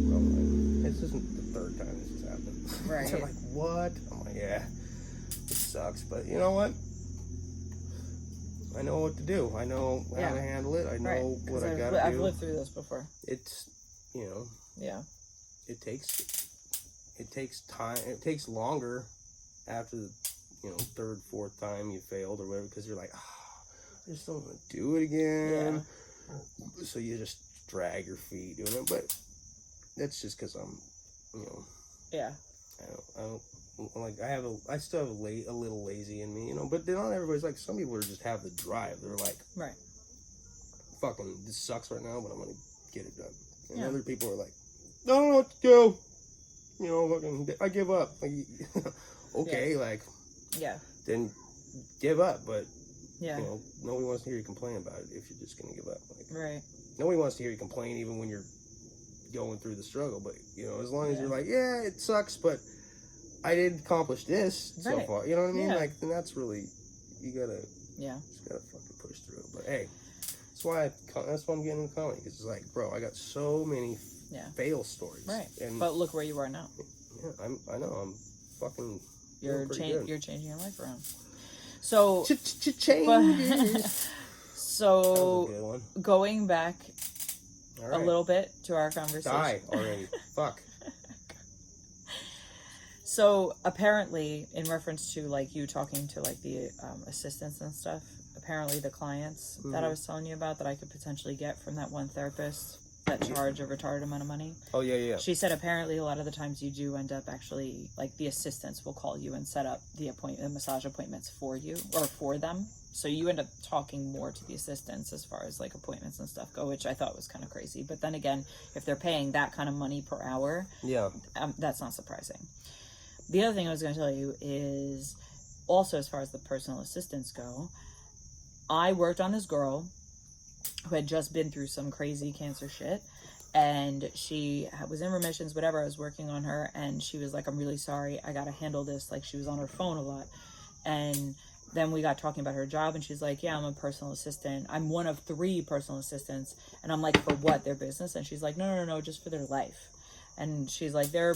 Speaker 1: bro. Like, this isn't the third time this has happened.
Speaker 2: Right.
Speaker 1: They're like, what? I'm like, yeah, it sucks, but you know what? I know what to do. I know how to handle it. I know what I gotta do.
Speaker 2: I've lived through this before.
Speaker 1: It's,
Speaker 2: yeah.
Speaker 1: It takes time. It takes longer after the, third, fourth time you failed or whatever, because you're like, I just don't want to do it again. Yeah. So you just drag your feet doing it. But that's just because I'm,
Speaker 2: yeah.
Speaker 1: I don't like. I still have a little lazy in me, But not everybody's like. Some people just have the drive. They're like,
Speaker 2: right.
Speaker 1: Fucking, this sucks right now, but I'm gonna get it done. And other people are like, I don't know what to do. Fucking, I give up. Like, okay, then give up. But nobody wants to hear you complain about it if you're just gonna give up. Like,
Speaker 2: right.
Speaker 1: Nobody wants to hear you complain even when you're going through the struggle. But as long as you're like, yeah, it sucks, but I did accomplish this so far. You know what I mean?
Speaker 2: Yeah.
Speaker 1: Like, and that's really, you gotta, just gotta fucking push through. But hey, that's why I'm getting into comedy, because it's like, bro, I got so many fail stories.
Speaker 2: Right.
Speaker 1: And
Speaker 2: but look where you are now.
Speaker 1: Yeah, I know. I'm fucking.
Speaker 2: You're changing your life around. So
Speaker 1: changes.
Speaker 2: So going back a little bit to our conversation.
Speaker 1: Die already. Fuck.
Speaker 2: So apparently, in reference to like you talking to like the assistants and stuff, apparently the clients that I was telling you about that I could potentially get from that one therapist that charge a retarded amount of money.
Speaker 1: Oh yeah.
Speaker 2: She said apparently a lot of the times you do end up actually, like, the assistants will call you and set up the massage appointments for you or for them. So you end up talking more to the assistants as far as like appointments and stuff go, which I thought was kind of crazy. But then again, if they're paying that kind of money per hour, that's not surprising. The other thing I was going to tell you is also, as far as the personal assistants go, I worked on this girl who had just been through some crazy cancer shit, and she was in remissions, whatever. I was working on her, and she was like, I'm really sorry, I got to handle this. Like, she was on her phone a lot. And then we got talking about her job, and she's like, yeah, I'm a personal assistant. I'm one of 3 personal assistants. And I'm like, for what? Their business? And she's like, no, just for their life. And she's like, they're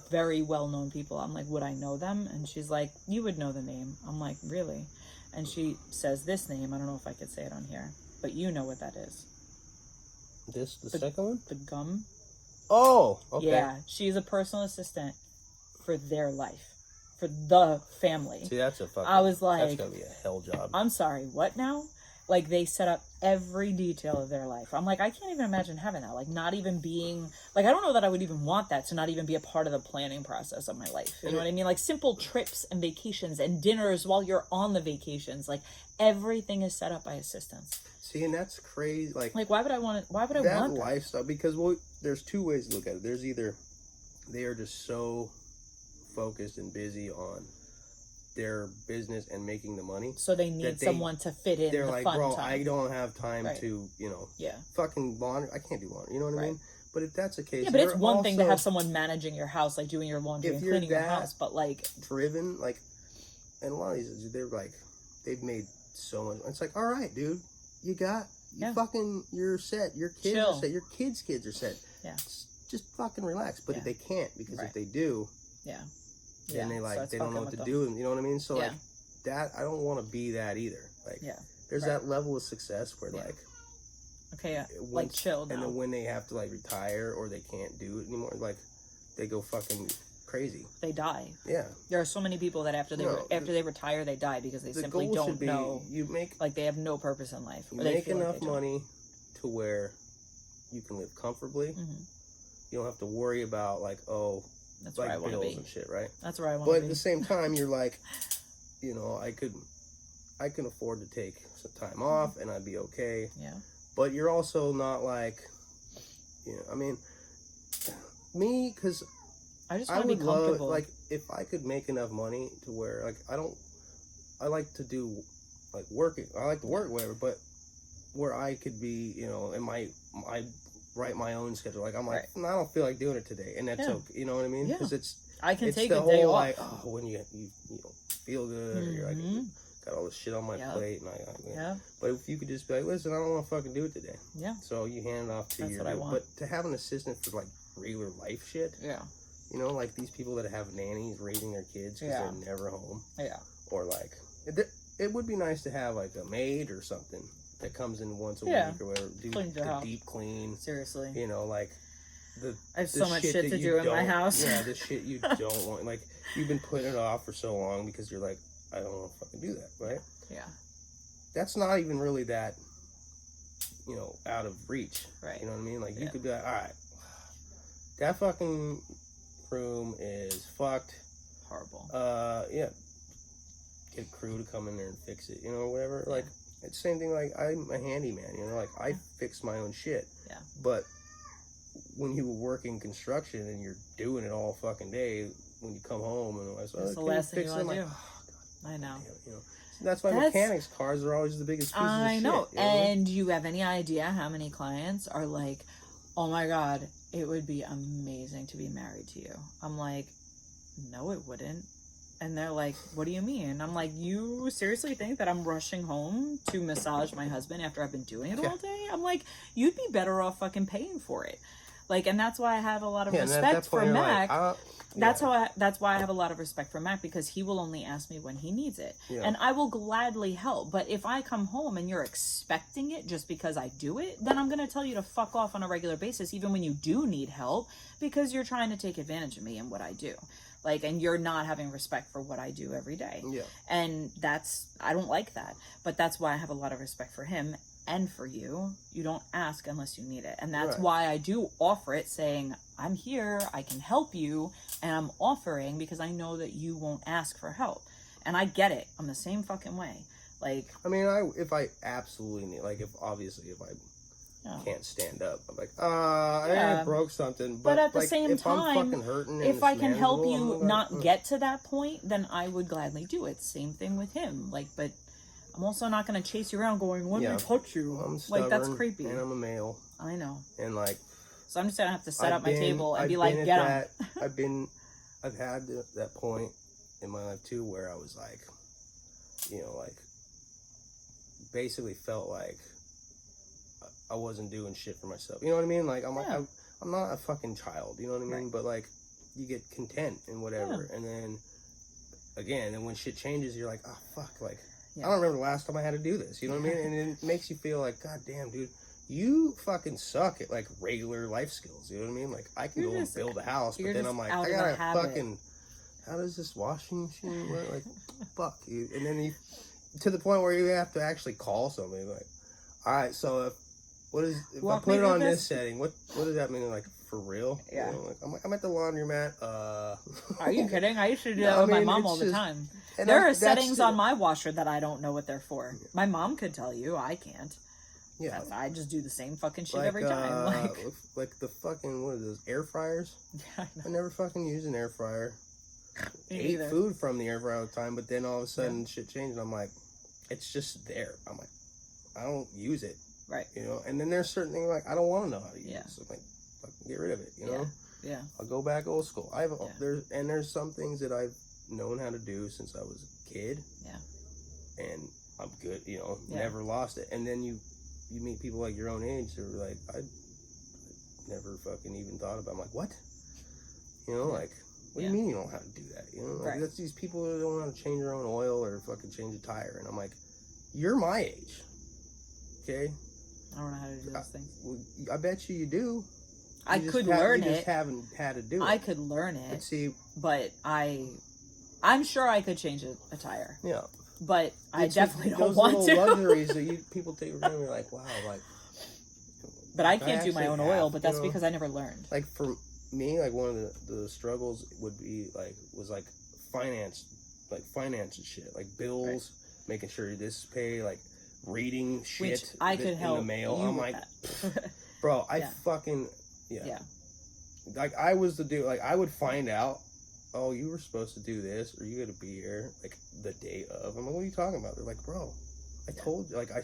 Speaker 2: very well-known people. I'm like, would I know them? And she's like, you would know the name. I'm like, really? And she says this name. I don't know if I could say it on here, but you know what that is.
Speaker 1: The second one?
Speaker 2: The gum.
Speaker 1: Oh, okay.
Speaker 2: Yeah, she's a personal assistant for their life, for the family.
Speaker 1: See, that's a fucking...
Speaker 2: I was like...
Speaker 1: That's gotta be a hell job.
Speaker 2: I'm sorry, what now? Like, they set up every detail of their life. I'm like, I can't even imagine having that. Like, not even being... Like, I don't know that I would even want that, to not even be a part of the planning process of my life. You know what I mean? Like, simple trips and vacations and dinners while you're on the vacations. Like, everything is set up by assistants.
Speaker 1: See, and that's crazy. Like
Speaker 2: why would I want it? Why would I want that?
Speaker 1: Lifestyle? Because, there's 2 ways to look at it. There's either they are just so focused and busy on their business and making the money,
Speaker 2: so they need someone to fit in.
Speaker 1: They're
Speaker 2: the
Speaker 1: like,
Speaker 2: fun
Speaker 1: bro,
Speaker 2: time.
Speaker 1: I don't have time to, fucking laundry. I can't do laundry. You know what I mean? But if that's the case,
Speaker 2: but it's one thing to have someone managing your house, like doing your laundry and cleaning your house. But like
Speaker 1: driven, like, and a lot of these, they're like, they've made so much. It's like, all right, dude, you're set. Your kids are set. Your kids' are set.
Speaker 2: Yeah.
Speaker 1: Just fucking relax. But they can't, because if they do, then they don't know what to do. And you know what I mean? So like that, I don't want to be that either. Like, there's that level of success where
Speaker 2: like chill now.
Speaker 1: And then when they have to like retire or they can't do it anymore, like they go fucking crazy.
Speaker 2: They die.
Speaker 1: Yeah.
Speaker 2: There are so many people that after they retire, they die because they simply don't know. They have no purpose in life.
Speaker 1: You make enough money to where you can live comfortably. Mm-hmm. You don't have to worry about
Speaker 2: that's where I want to
Speaker 1: bills
Speaker 2: be.
Speaker 1: And shit, right?
Speaker 2: That's where I want to be.
Speaker 1: But at the same time, you're like, I can afford to take some time off and I'd be okay.
Speaker 2: Yeah.
Speaker 1: But you're also not like, I mean, me, because
Speaker 2: I just want to be comfortable.
Speaker 1: If I could make enough money to where, I like to do, working. I like to work, whatever, but where I could be, in my write my own schedule. I don't feel like doing it today, and that's okay. You know what I mean? Because
Speaker 2: I can take a day off.
Speaker 1: When you don't feel good, or you're got all this shit on my plate, and But if you could just be like, listen, I don't want to fucking do it today.
Speaker 2: Yeah.
Speaker 1: So you hand it off to
Speaker 2: That's what I want.
Speaker 1: But to have an assistant for regular life shit.
Speaker 2: Yeah.
Speaker 1: These people that have nannies raising their kids because they're never home.
Speaker 2: Yeah.
Speaker 1: Or it would be nice to have a maid or something that comes in once a week or whatever, do the deep clean.
Speaker 2: Seriously.
Speaker 1: I
Speaker 2: have so much shit to do in my house.
Speaker 1: Yeah, the shit you don't want. You've been putting it off for so long because you're like, I don't want to fucking do that, right?
Speaker 2: Yeah.
Speaker 1: That's not even really that, out of reach.
Speaker 2: Right.
Speaker 1: You know what I mean? You could be like, all right, that fucking room is fucked.
Speaker 2: Horrible.
Speaker 1: Yeah. Get a crew to come in there and fix it, whatever. Yeah. It's the same thing, I'm a handyman, I fix my own shit.
Speaker 2: Yeah.
Speaker 1: But when you work in construction and you're doing it all fucking day, when you come home and
Speaker 2: it's the last thing you want to do. I know.
Speaker 1: That's why mechanics' cars are always the biggest pieces of shit.
Speaker 2: I know. And you have any idea how many clients are like, oh my God, it would be amazing to be married to you. I'm like, no, it wouldn't. And they're like, what do you mean? I'm like, you seriously think that I'm rushing home to massage my husband after I've been doing it all day? I'm like, you'd be better off fucking paying for it. And that's why I have a lot of respect for Mac. That's why I have a lot of respect for Mac, because he will only ask me when he needs it. Yeah. And I will gladly help. But if I come home and you're expecting it just because I do it, then I'm going to tell you to fuck off on a regular basis, even when you do need help, because you're trying to take advantage of me and what I do. And you're not having respect for what I do every day.
Speaker 1: Yeah.
Speaker 2: And I don't like that. But that's why I have a lot of respect for him and for you. You don't ask unless you need it. And that's why I do offer it, saying, I'm here, I can help you, and I'm offering because I know that you won't ask for help. And I get it. I'm the same fucking way.
Speaker 1: If I absolutely need, if I can't stand up, I'm like, I broke something.
Speaker 2: But at the same
Speaker 1: if
Speaker 2: time,
Speaker 1: I'm fucking hurting,
Speaker 2: if I can help you not get to that point, then I would gladly do it. Same thing with him. But I'm also not going to chase you around going, let me touch you.
Speaker 1: I'm stubborn,
Speaker 2: that's creepy.
Speaker 1: And I'm a male.
Speaker 2: I know.
Speaker 1: And
Speaker 2: so I'm just going to have to set up my table and be like, get him.
Speaker 1: I've had that point in my life too where I was basically felt like I wasn't doing shit for myself. You know what I mean? I'm not a fucking child. You know what I mean? Right. But you get content and whatever, and then again, and when shit changes, you're like, oh fuck, I don't remember the last time I had to do this. You know what I mean? And it makes you feel like, God damn, dude, you fucking suck at regular life skills. You know what I mean? I can go and build a house, but then I'm like, I gotta fucking. How does this washing machine work? Fuck you. And then to the point where you have to actually call somebody. All right, so if I put it on this setting, what does that mean? For real?
Speaker 2: Yeah.
Speaker 1: I'm at the laundromat.
Speaker 2: Are you kidding? I used to do that with my mom all the time. There are settings on my washer that I don't know what they're for. My mom could tell you. I can't. Yeah. I just do the same fucking shit every time.
Speaker 1: The fucking, what are those, air fryers?
Speaker 2: Yeah,
Speaker 1: I never fucking use an air fryer.
Speaker 2: Ate
Speaker 1: food from the air fryer all the time, but then all of a sudden shit changed and I'm like, it's just there. I'm like, I don't use it.
Speaker 2: Right.
Speaker 1: And then there's certain things I don't want to know how to use it. So I'm like, fucking get rid of it,
Speaker 2: Yeah.
Speaker 1: I'll go back old school. There's some things that I've known how to do since I was a kid.
Speaker 2: Yeah.
Speaker 1: And I'm good, never lost it. And then you meet people your own age that are like, I never fucking even thought about it. I'm like, what? What do you mean you don't know how to do that? That's these people that don't know how to change their own oil or fucking change a tire. And I'm like, you're my age. Okay?
Speaker 2: I don't know how to do those things.
Speaker 1: I bet you do.
Speaker 2: I could learn it.
Speaker 1: You just haven't had to do it.
Speaker 2: I could learn it.
Speaker 1: But see,
Speaker 2: I'm sure I could change a tire.
Speaker 1: Yeah.
Speaker 2: But I definitely don't want to.
Speaker 1: Those little luxuries that people take for granted, you're like, wow, like.
Speaker 2: But I can't do my own oil, but that's because I never learned.
Speaker 1: Like for me, like one of the struggles would be was finance and shit, like bills, making sure this is paid, like reading shit
Speaker 2: which I could help
Speaker 1: in the mail.
Speaker 2: You
Speaker 1: I'm like, bro, I fucking Like I was the dude. Like I would find out, oh, you were supposed to do this, or you got to be here like the day of. I'm like, what are you talking about? They're like, bro, I told you, like I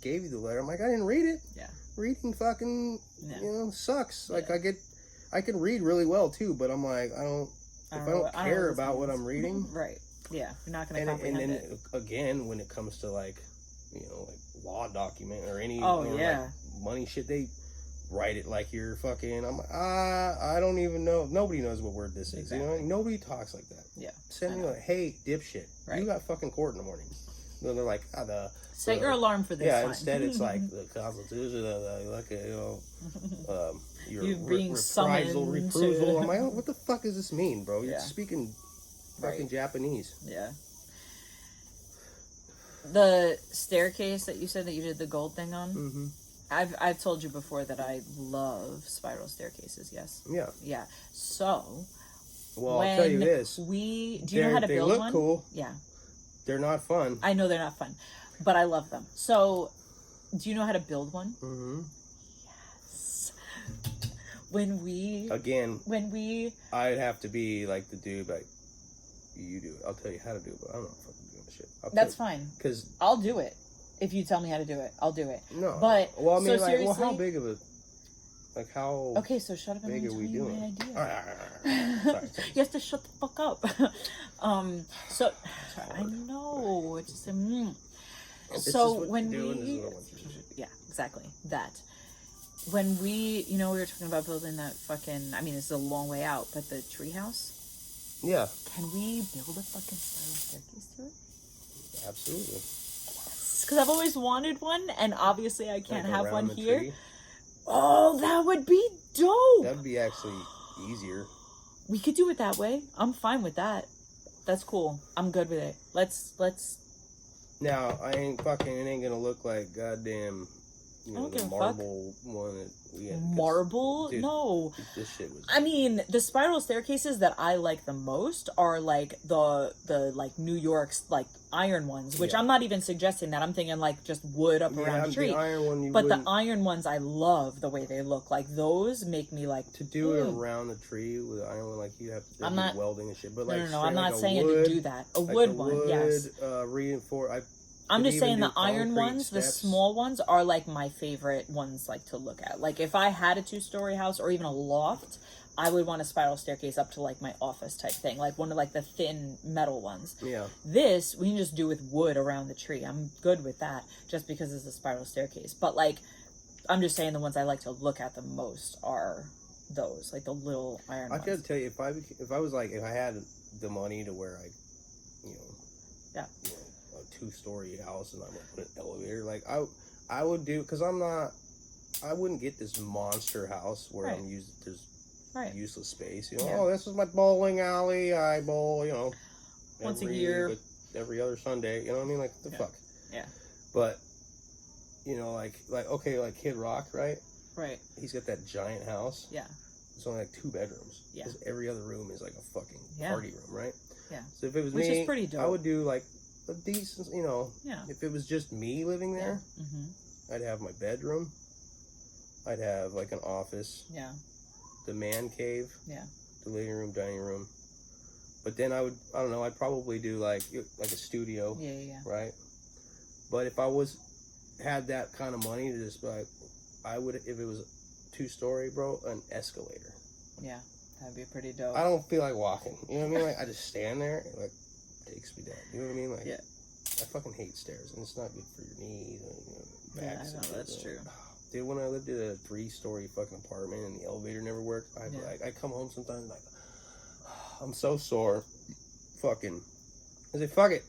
Speaker 1: gave you the letter. I'm like, I didn't read it.
Speaker 2: Yeah.
Speaker 1: Reading fucking sucks. Like I can read really well too, but I'm like, I don't care about what I'm reading.
Speaker 2: Right. Yeah. You're not gonna comprehend
Speaker 1: and then
Speaker 2: it.
Speaker 1: again, when it comes to like law document or any like money shit, they write it like you're fucking. I'm like, I don't even know. Nobody knows what word this is.
Speaker 2: Exactly.
Speaker 1: Nobody talks like that.
Speaker 2: Yeah.
Speaker 1: Send me like, hey, dipshit, you got fucking court in the morning. Then they're like,
Speaker 2: set your alarm for this.
Speaker 1: Yeah,
Speaker 2: time.
Speaker 1: Instead it's like the Constitution, you're
Speaker 2: being summoned
Speaker 1: reprisal. I'm like, what the fuck does this mean, bro? You're speaking fucking Japanese.
Speaker 2: Yeah. The staircase that you said that you did the gold thing on.
Speaker 1: Mm-hmm.
Speaker 2: I've told you before that I love spiral staircases. Yes.
Speaker 1: Yeah.
Speaker 2: Yeah. So.
Speaker 1: Well, I'll tell you this.
Speaker 2: Do you know how to build one?
Speaker 1: They look cool.
Speaker 2: Yeah.
Speaker 1: They're not fun.
Speaker 2: I know they're not fun, but I love them. So, do you know how to build one?
Speaker 1: Mm-hmm.
Speaker 2: Yes. When we
Speaker 1: I'd have to be like the dude, like you do it. I'll tell you how to do it, but I don't know if I'm doing the shit.
Speaker 2: That's fine.
Speaker 1: Because
Speaker 2: I'll do it if you tell me how to do it. I'll do it.
Speaker 1: No,
Speaker 2: but
Speaker 1: well, I mean,
Speaker 2: so seriously,
Speaker 1: how big of a how?
Speaker 2: Okay, so shut up and let me tell you my idea.
Speaker 1: Sorry.
Speaker 2: You have to shut the fuck up. So I know it's just so when we exactly that. When we were talking about building that fucking, I mean, this is a long way out, but the treehouse.
Speaker 1: Yeah.
Speaker 2: Can we build a fucking spiral staircase to it?
Speaker 1: Absolutely.
Speaker 2: Yes. Because I've always wanted one, and obviously I can't have one here.
Speaker 1: Tree.
Speaker 2: Oh, that would be dope.
Speaker 1: That'd be actually easier.
Speaker 2: We could do it that way. I'm fine with that. That's cool. I'm good with it. Let's.
Speaker 1: Now, it ain't gonna look like goddamn, the marble one that we had.
Speaker 2: Marble?
Speaker 1: Dude,
Speaker 2: no.
Speaker 1: This shit was...
Speaker 2: I mean, the spiral staircases that I like the most are like the like New York's like iron ones, which I'm not even suggesting that. I'm thinking like just wood up around the tree.
Speaker 1: The iron one
Speaker 2: the iron ones, I love the way they look. Like those make me like
Speaker 1: to do it around the tree with the iron one. Like you have to do welding and shit. But like
Speaker 2: no. I'm not saying to do that. A wood one, yes.
Speaker 1: Reinforced.
Speaker 2: I'm just saying the iron ones, the small ones, are like my favorite ones like to look at. Like if I had a 2-story house or even a loft, I would want a spiral staircase up to like my office type thing, like one of like the thin metal ones.
Speaker 1: Yeah.
Speaker 2: This we can just do with wood around the tree. I'm good with that just because it's a spiral staircase. But like, I'm just saying the ones I like to look at the most are those, like the little iron ones.
Speaker 1: I gotta tell you, if I had the money to where I, a 2-story house and I'm gonna put an elevator, like I would do, because I wouldn't get this monster house where I'm using there's useless space. Oh, this is my bowling alley. I bowl,
Speaker 2: once a year,
Speaker 1: every other Sunday. You know what I mean? Like the fuck.
Speaker 2: Yeah.
Speaker 1: But like Kid Rock, right?
Speaker 2: Right.
Speaker 1: He's got that giant house.
Speaker 2: Yeah.
Speaker 1: It's only like 2 bedrooms.
Speaker 2: Yeah.
Speaker 1: Because every other room is like a fucking party room, right?
Speaker 2: Yeah.
Speaker 1: So if it was
Speaker 2: Which
Speaker 1: me,
Speaker 2: is pretty dope.
Speaker 1: I would do like a decent, if it was just me living there, I'd have my bedroom. I'd have like an office.
Speaker 2: Yeah.
Speaker 1: The man cave.
Speaker 2: Yeah.
Speaker 1: The living room, dining room. But then I'd probably do like a studio.
Speaker 2: Yeah.
Speaker 1: Right? But if I had that kind of money to just like, I would, if it was a 2-story, bro, an escalator.
Speaker 2: Yeah. That'd be pretty dope.
Speaker 1: I don't feel like walking. You know what I mean? Like I just stand there, and, like, takes me down. You know what I mean? Like, I fucking hate stairs, and it's not good for your knees or back.
Speaker 2: Yeah, I know, that's true.
Speaker 1: Dude, when I lived in a 3-story fucking apartment and the elevator never worked, I come home sometimes like, I'm so sore. Fucking, I say, fuck it.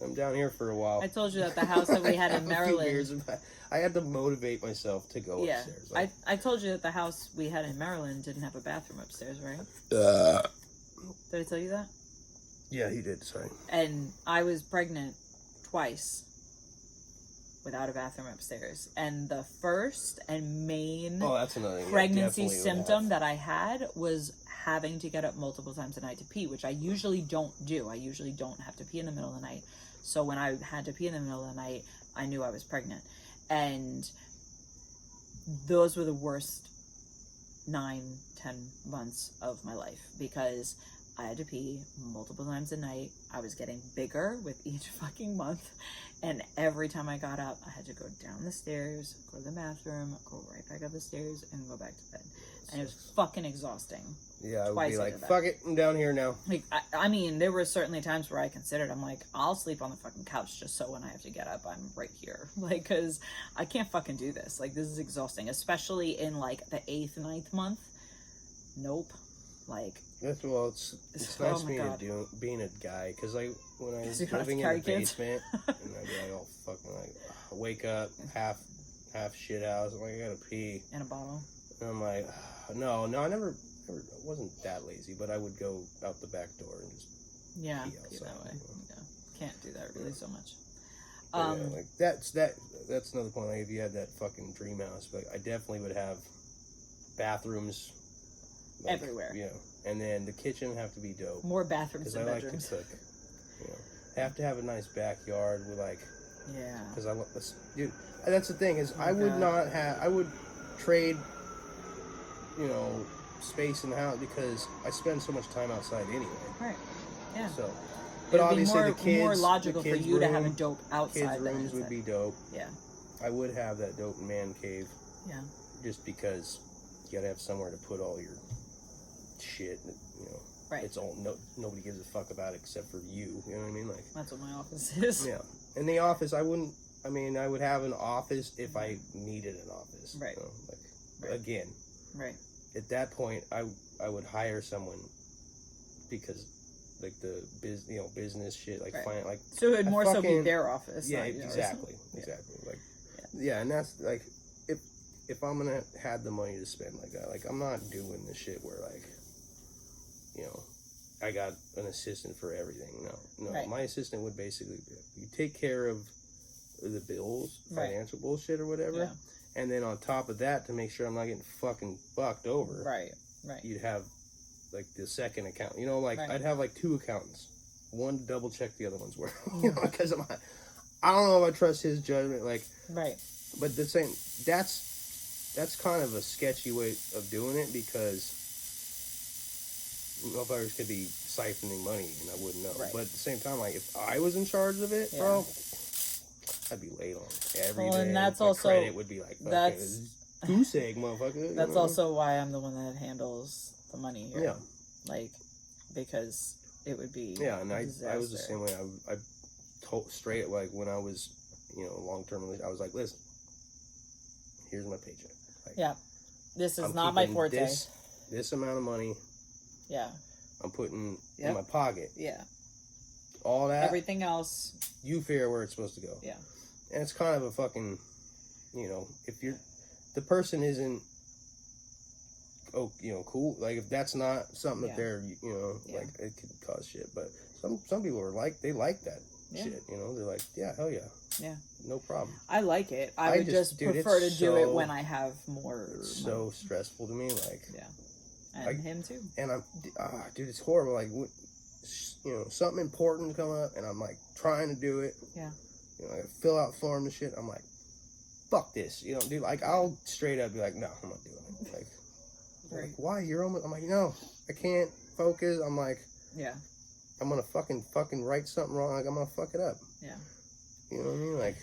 Speaker 1: I'm down here for a while.
Speaker 2: I told you that the house that we had in Maryland.
Speaker 1: I had to motivate myself to go upstairs.
Speaker 2: Like, I told you that the house we had in Maryland didn't have a bathroom upstairs, right? Did I tell you that?
Speaker 1: Yeah, he did. Sorry.
Speaker 2: And I was pregnant twice without a bathroom upstairs. And the first and main
Speaker 1: that's another
Speaker 2: pregnancy symptom that I had was having to get up multiple times a night to pee, which I usually don't do. I usually don't have to pee in the middle of the night. So when I had to pee in the middle of the night, I knew I was pregnant. And those were the worst 9-10 months of my life because I had to pee multiple times a night. I was getting bigger with each fucking month. And every time I got up, I had to go down the stairs, go to the bathroom, go right back up the stairs, and go back to bed. And it was fucking exhausting.
Speaker 1: Yeah, I would be like, fuck it, I'm down here now.
Speaker 2: Like, I mean, there were certainly times where I considered, I'm like, I'll sleep on the fucking couch just so when I have to get up, I'm right here. Like, because I can't fucking do this. Like, this is exhausting, especially in, like, the 8th, 9th month. Nope. Like,
Speaker 1: it's nice being a guy, because, like, when I was living in the basement, and I'd be like, oh, fucking, like, wake up, half shit house, I'm like, I gotta pee.
Speaker 2: In a bottle.
Speaker 1: And I'm like, no, I never wasn't that lazy, but I would go out the back door and just pee outside.
Speaker 2: That way. Can't do that really so much.
Speaker 1: Like that's another point. Like if you had that fucking dream house, but I definitely would have bathrooms like,
Speaker 2: everywhere.
Speaker 1: And then the kitchen would have to be dope.
Speaker 2: More bathrooms than bedrooms.
Speaker 1: Because I like to cook. Have to have a nice backyard with like.
Speaker 2: Yeah.
Speaker 1: Because I love this, dude. That's the thing is I would trade. Space in the house because I spend so much time outside anyway.
Speaker 2: Right. Yeah.
Speaker 1: So, but obviously the kids,
Speaker 2: more logical for you to have a dope outside.
Speaker 1: Kids' rooms would be dope.
Speaker 2: Yeah.
Speaker 1: I would have that dope man cave.
Speaker 2: Yeah.
Speaker 1: Just because you gotta have somewhere to put all your shit.
Speaker 2: Right.
Speaker 1: It's all nobody gives a fuck about it except for you. You know what I mean? Like
Speaker 2: that's what my office is.
Speaker 1: Yeah. In the office, I would have an office if I needed an office.
Speaker 2: Right.
Speaker 1: Again.
Speaker 2: Right.
Speaker 1: At that point, I would hire someone because, like the business shit, like
Speaker 2: right.
Speaker 1: Like
Speaker 2: so it'd more so be their office.
Speaker 1: Yeah, exactly. Like, yeah, and that's like if I'm gonna have the money to spend like that, like I'm not doing the shit where like, I got an assistant for everything. No,
Speaker 2: right.
Speaker 1: My assistant would basically you take care of the bills, financial bullshit or whatever.
Speaker 2: Yeah.
Speaker 1: And then on top of that, to make sure I'm not getting fucking fucked over,
Speaker 2: right,
Speaker 1: you'd have like the second account. I'd have like 2 accountants, one to double check the other one's work. Because I don't know if I trust his judgment. Like,
Speaker 2: right.
Speaker 1: But the same, that's kind of a sketchy way of doing it because motherfuckers could be siphoning money and I wouldn't know.
Speaker 2: Right.
Speaker 1: But at the same time, like if I was in charge of it, bro. I'd be late on every day.
Speaker 2: And that's also
Speaker 1: credit would be like
Speaker 2: that's
Speaker 1: goose egg, motherfucker.
Speaker 2: That's also why I'm the one that handles the money here.
Speaker 1: Yeah,
Speaker 2: like because it would be
Speaker 1: and I was the same way. I told straight like when I was long term. I was like, listen, here's my paycheck. Like,
Speaker 2: this is not my forte.
Speaker 1: This amount of money.
Speaker 2: Yeah, I'm
Speaker 1: putting in my pocket.
Speaker 2: Yeah,
Speaker 1: all that.
Speaker 2: Everything else.
Speaker 1: You figure where it's supposed to go.
Speaker 2: Yeah.
Speaker 1: And it's kind of a fucking, if the person isn't, cool. Like if that's not something that they're, like it could cause shit. But some people are like, they like that shit. They're like, yeah, hell yeah.
Speaker 2: Yeah.
Speaker 1: No problem.
Speaker 2: I like it. I would just prefer to do it when I have more.
Speaker 1: It's so stressful to me. Like.
Speaker 2: Yeah. And him too.
Speaker 1: And dude, it's horrible. Like, something important come up, and I'm like trying to do it.
Speaker 2: Yeah.
Speaker 1: I fill out forms and shit. I'm like, fuck this. Dude, like, I'll straight up be like, no, I'm not doing it. Like, like why? You're almost, I'm like, no, I can't focus. I'm like,
Speaker 2: yeah,
Speaker 1: I'm gonna fucking write something wrong. Like, I'm gonna fuck it up.
Speaker 2: Yeah.
Speaker 1: You know what I mean? Like,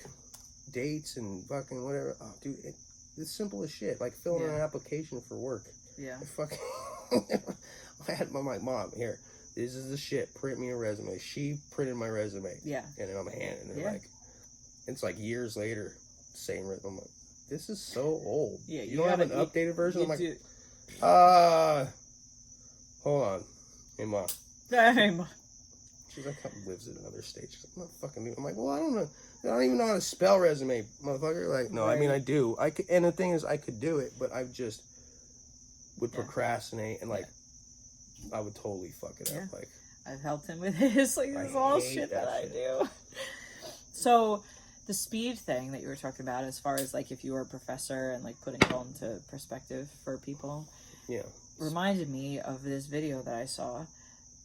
Speaker 1: dates and fucking whatever. Oh, dude, it's simple as shit. Like, filling out an application for work.
Speaker 2: Yeah.
Speaker 1: I had my mom, here, this is the shit. Print me a resume. She printed my resume.
Speaker 2: Yeah.
Speaker 1: And then I'm handing it. Like, it's like years later, same resume. I'm like, this is so old.
Speaker 2: Yeah.
Speaker 1: You don't have an updated version? I'm like, hold on. Hey, Mom.
Speaker 2: Hey, Mom.
Speaker 1: She's like, "Come lives in another state." She's like, "I'm not fucking doing." I'm like, "Well, I don't know. I don't even know how to spell resume, motherfucker." Like, no, I mean, I do. I could, and the thing is, I could do it, but I just would procrastinate, and like, I would totally fuck it up. Like,
Speaker 2: I've helped him with his like this all shit that I do. So, the speed thing that you were talking about, as far as like if you were a professor and like putting it all into perspective for people, reminded me of this video that I saw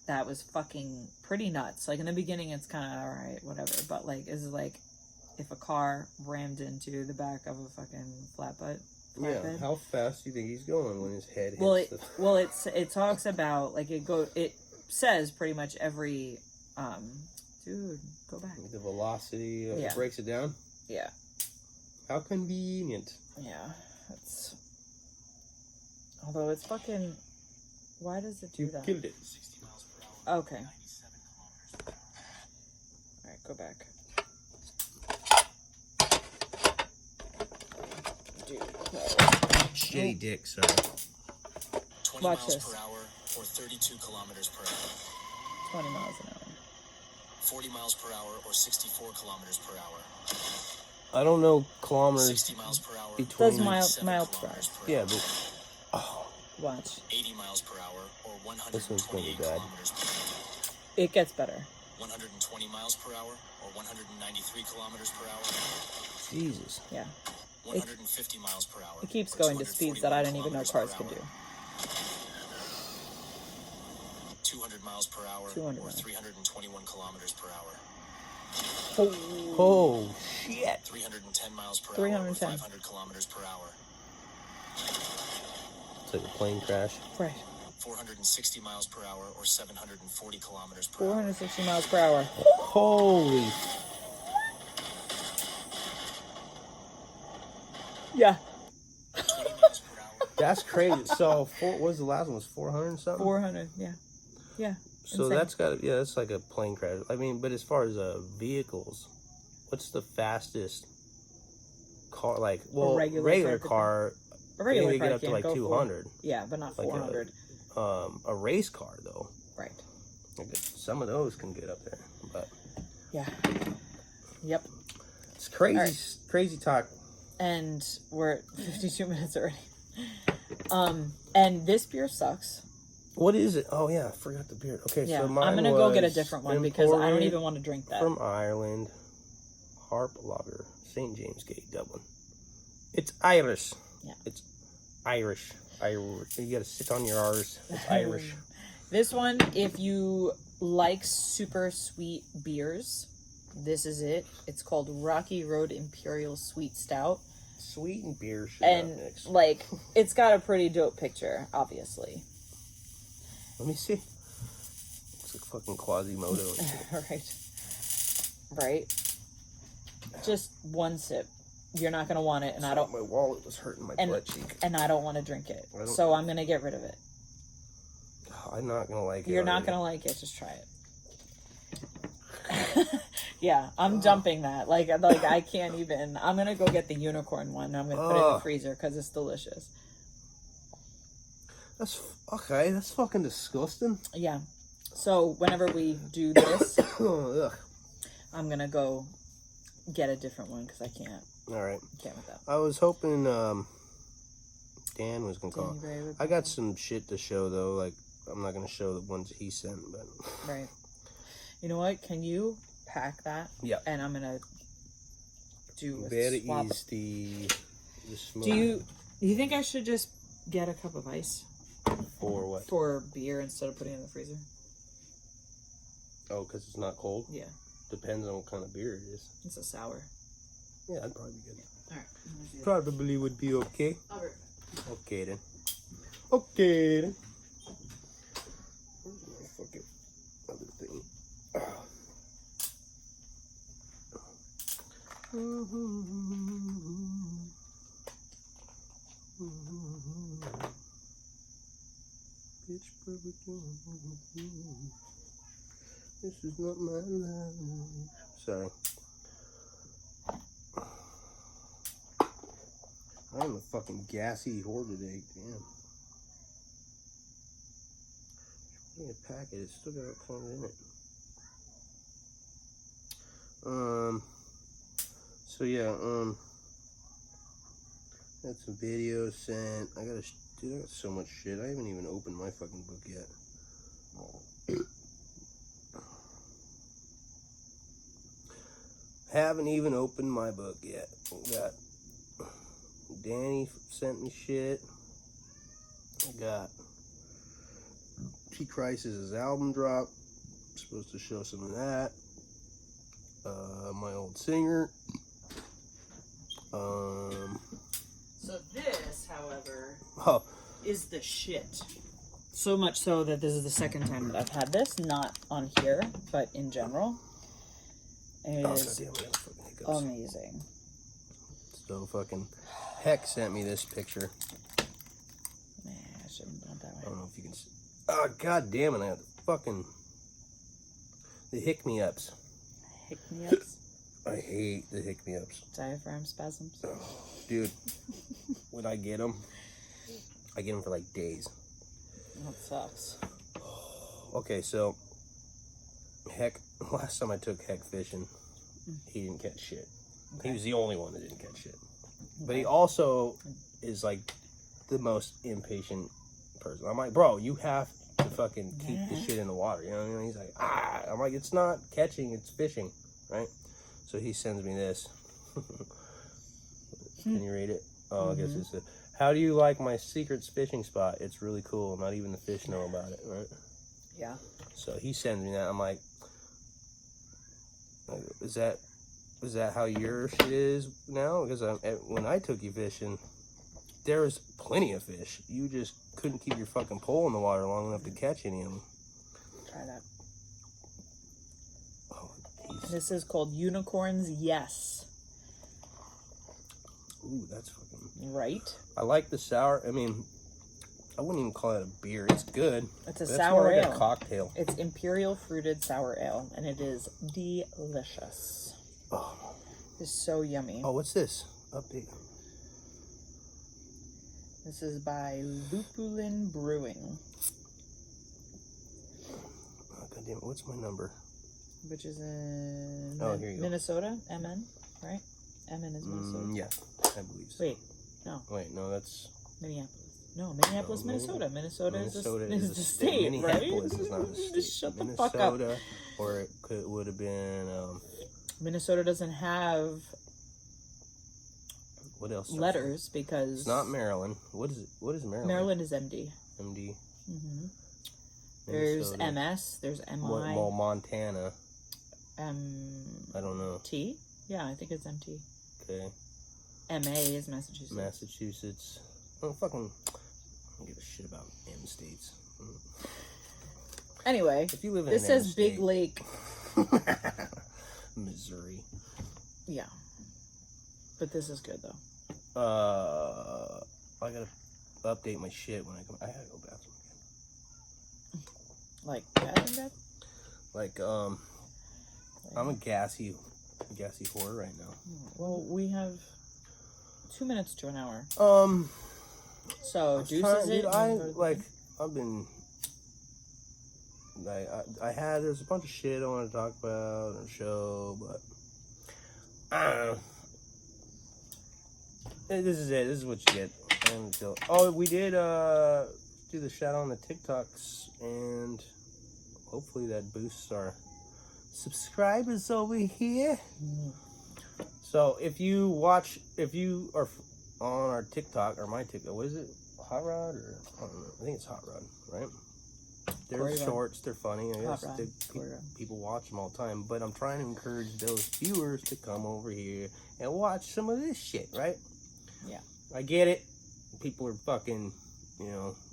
Speaker 2: that was fucking pretty nuts. Like in the beginning, it's kind of all right, whatever, but like is like if a car rammed into the back of a fucking flatbed.
Speaker 1: Yeah, how fast do you think he's going when his head hits
Speaker 2: it talks about like it says pretty much every dude, go back.
Speaker 1: The velocity, it breaks it down?
Speaker 2: Yeah.
Speaker 1: How convenient.
Speaker 2: Yeah, although it's fucking, why does it do that?
Speaker 1: You killed it.
Speaker 2: 60 miles per hour. Okay. 97 kilometers per hour. Alright, go back.
Speaker 1: Shitty dick, sorry.
Speaker 3: 20 miles per hour or 32 kilometers per hour.
Speaker 2: 20 miles an hour.
Speaker 3: 40 miles per hour or 64 kilometers per hour.
Speaker 1: I don't know kilometers.
Speaker 3: 60 miles per hour.
Speaker 2: Does mile per hour.
Speaker 1: Yeah, but
Speaker 2: watch.
Speaker 3: 80 miles per hour or 128
Speaker 1: this one's gonna be bad.
Speaker 3: kilometers per hour.
Speaker 2: It gets better.
Speaker 3: 120 miles per hour or 193 kilometers per hour.
Speaker 1: Jesus.
Speaker 2: Yeah.
Speaker 3: 150 miles per hour.
Speaker 2: It keeps going to speeds that I didn't even know cars could do.
Speaker 3: 200 miles per hour
Speaker 2: 200
Speaker 3: or
Speaker 2: miles.
Speaker 3: 321 kilometers per hour.
Speaker 1: Oh shit.
Speaker 3: 310 miles per
Speaker 2: 310.
Speaker 3: hour or 500 kilometers per hour.
Speaker 1: It's like a plane crash.
Speaker 2: Right.
Speaker 3: 460 miles per hour or 740 kilometers per
Speaker 2: 460 miles per hour.
Speaker 1: Holy.
Speaker 2: Yeah.
Speaker 3: 20 miles per hour.
Speaker 1: That's crazy. So, what was the last one? Was 400 something?
Speaker 2: 400, yeah. Yeah.
Speaker 1: So
Speaker 2: insane.
Speaker 1: that's got to, that's like a plane crash. I mean, but as far as vehicles, what's the fastest car? Like, well, regular car.
Speaker 2: A regular
Speaker 1: they
Speaker 2: car
Speaker 1: get up to like 200.
Speaker 2: Yeah, but not 400.
Speaker 1: A race car though.
Speaker 2: Right.
Speaker 1: Like some of those can get up there, but
Speaker 2: yeah. Yep.
Speaker 1: It's crazy,
Speaker 2: right.
Speaker 1: Crazy talk.
Speaker 2: And we're at 52 minutes already. And this beer sucks.
Speaker 1: What is it? Oh yeah, I forgot the beer. Okay,
Speaker 2: yeah,
Speaker 1: so mine
Speaker 2: I'm gonna go get a different one because I don't even want to drink that.
Speaker 1: From Ireland, Harp Lager, St. James Gate, Dublin. It's Irish.
Speaker 2: Yeah.
Speaker 1: It's Irish. You gotta sit on your R's. It's Irish.
Speaker 2: This one, if you like super sweet beers, this is it. It's called Rocky Road Imperial Sweet Stout.
Speaker 1: Sweet and beer should
Speaker 2: and
Speaker 1: mix.
Speaker 2: Like, it's got a pretty dope picture, obviously.
Speaker 1: Let me see. Looks like fucking Quasimodo.
Speaker 2: Right. Just one sip. You're not gonna want it, and I don't.
Speaker 1: My wallet was hurting my butt cheek,
Speaker 2: and I don't want to drink it. So I'm gonna get rid of it.
Speaker 1: I'm not gonna like it.
Speaker 2: You're not gonna like it. Just try it. Yeah, I'm dumping that. Like I can't even. I'm gonna go get the unicorn one. And I'm gonna put it in the freezer because it's delicious.
Speaker 1: That's okay. That's fucking disgusting.
Speaker 2: Yeah. So whenever we do this,
Speaker 1: Ugh.
Speaker 2: I'm gonna go get a different one because I can't.
Speaker 1: All right.
Speaker 2: Can't with that.
Speaker 1: I was hoping Dan was gonna call. I got some shit to show though. Like I'm not gonna show the ones he sent, but.
Speaker 2: Right. You know what? Can you pack that?
Speaker 1: Yeah.
Speaker 2: And I'm gonna do a
Speaker 1: Very
Speaker 2: swap.
Speaker 1: easy.
Speaker 2: Do you think I should just get a cup of ice?
Speaker 1: For what?
Speaker 2: For beer instead of putting it in the freezer.
Speaker 1: Oh, because it's not cold?
Speaker 2: Yeah.
Speaker 1: Depends on what kind of beer it is.
Speaker 2: It's a sour.
Speaker 1: Yeah, that'd probably be good.
Speaker 2: Yeah. Alright.
Speaker 1: Probably would be okay.
Speaker 2: Alright.
Speaker 1: Okay then. Okay then. Where's my fucking other thing? Pitch perfect. This is not my life. Sorry. I'm a fucking gassy whore today. Damn. In a packet, it's still got a clone in it. So yeah, got some videos sent. Dude, I got so much shit. I haven't even opened my fucking book yet. Haven't even opened my book yet. Got Danny sent me shit. I got T-Crisis' album drop. Supposed to show some of that. My old singer.
Speaker 2: So this, however,
Speaker 1: Oh,
Speaker 2: is the shit. So much so that this is the second time that I've had this, not on here, but in general. It is
Speaker 1: goddamn, I got fucking hiccups.
Speaker 2: amazing.
Speaker 1: So fucking Heck sent me this picture.
Speaker 2: Nah, I shouldn't have done it that way.
Speaker 1: I don't know if you can see. Oh, god damn it. I got the hick-me-ups.
Speaker 2: Hick-me-ups?
Speaker 1: I hate the hick-me-ups.
Speaker 2: Diaphragm spasms?
Speaker 1: Oh, dude, when I get them for like days.
Speaker 2: That sucks.
Speaker 1: Okay, so Heck, last time I took Heck fishing, he didn't catch shit. Okay. He was the only one that didn't catch shit. Okay. But he also is like the most impatient person. I'm like, bro, you have to fucking keep the shit in the water. You know what I mean? He's like, I'm like, it's not catching, it's fishing, right? So he sends me this. Can you read it? Oh, I guess it's how do you like my secret fishing spot? It's really cool. Not even the fish know about it, right?
Speaker 2: Yeah.
Speaker 1: So he sends me that. I'm like, is that how your shit is now? Because when I took you fishing, there was plenty of fish. You just couldn't keep your fucking pole in the water long enough to catch any of them.
Speaker 2: Try that.
Speaker 1: Oh,
Speaker 2: this is called Unicorns Yes.
Speaker 1: Ooh, that's fucking...
Speaker 2: Right?
Speaker 1: I like the sour... I mean, I wouldn't even call it a beer. It's good.
Speaker 2: It's a sour ale.
Speaker 1: Like a cocktail.
Speaker 2: It's imperial fruited sour ale, and it is delicious.
Speaker 1: Oh.
Speaker 2: It's so yummy.
Speaker 1: Oh, what's this? Update.
Speaker 2: This is by Lupulin Brewing.
Speaker 1: Oh, God damn it. What's my number?
Speaker 2: Which is in
Speaker 1: here you
Speaker 2: Minnesota, MN, right? MN is Minnesota.
Speaker 1: Yeah, I believe so.
Speaker 2: Wait,
Speaker 1: no, that's...
Speaker 2: Minneapolis. No, Minneapolis, Minnesota. Minnesota is the state,
Speaker 1: Minneapolis
Speaker 2: right?
Speaker 1: is not a state.
Speaker 2: Just shut the fuck up.
Speaker 1: Or it would have been...
Speaker 2: Minnesota doesn't have...
Speaker 1: What else?
Speaker 2: Letters, because...
Speaker 1: It's not Maryland. What is it? What is Maryland?
Speaker 2: Maryland is MD.
Speaker 1: MD.
Speaker 2: Mm-hmm. There's MS. There's MI.
Speaker 1: Well, Montana. I don't know.
Speaker 2: T? Yeah, I think it's MT.
Speaker 1: Okay.
Speaker 2: MA is Massachusetts.
Speaker 1: Massachusetts. I don't give a shit about M states.
Speaker 2: Anyway,
Speaker 1: if you live in
Speaker 2: this says Big Lake.
Speaker 1: Missouri.
Speaker 2: Yeah. But this is good, though.
Speaker 1: I gotta update my shit when I come. I gotta go bathroom again.
Speaker 2: Like bathroom?
Speaker 1: Like, I'm a gassy whore right now.
Speaker 2: Well, we have 2 minutes to an hour. So,
Speaker 1: Deuces it? I've been... There's a bunch of shit I want to talk about on the show, but... I don't know. This is it. This is what you get. Oh, we did do the shout out on the TikToks, and hopefully that boosts our subscribers over here. So if you are on our TikTok or my TikTok, what is it? Hot Rod or I don't know. I think it's Hot Rod, right? They're shorts. They're funny. I guess people watch them all the time. But I'm trying to encourage those viewers to come over here and watch some of this shit, right?
Speaker 2: Yeah.
Speaker 1: I get it. People are fucking,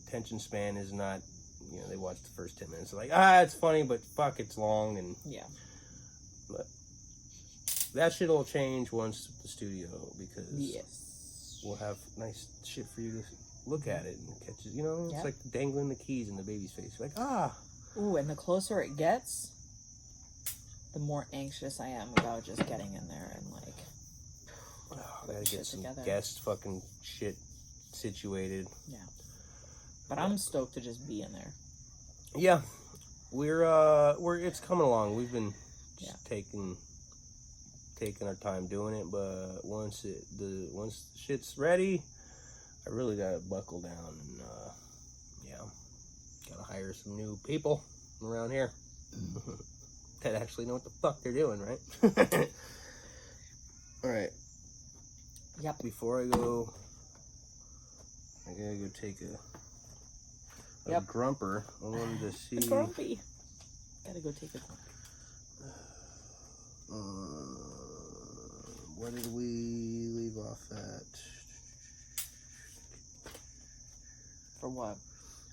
Speaker 1: attention span is not, they watch the first 10 minutes. They're like, it's funny, but fuck, it's long. And
Speaker 2: yeah.
Speaker 1: But that shit will change once the studio, because we'll have nice shit for you to look at it and catch it. It's like dangling the keys in the baby's face. You're like,
Speaker 2: Ooh, and the closer it gets, the more anxious I am about just getting in there and like...
Speaker 1: I gotta get some guest fucking shit situated.
Speaker 2: Yeah. But I'm stoked to just be in there.
Speaker 1: Yeah. We're it's coming along. We've been just taking taking our time doing it, but once the shit's ready, I really gotta buckle down and gotta hire some new people around here that actually know what the fuck they're doing, right? All right.
Speaker 2: Yep.
Speaker 1: Before I go, I gotta go take a grumper. I wanted to see.
Speaker 2: A grumpy. Gotta go take a grumpy.
Speaker 1: What did we leave off at?
Speaker 2: For what?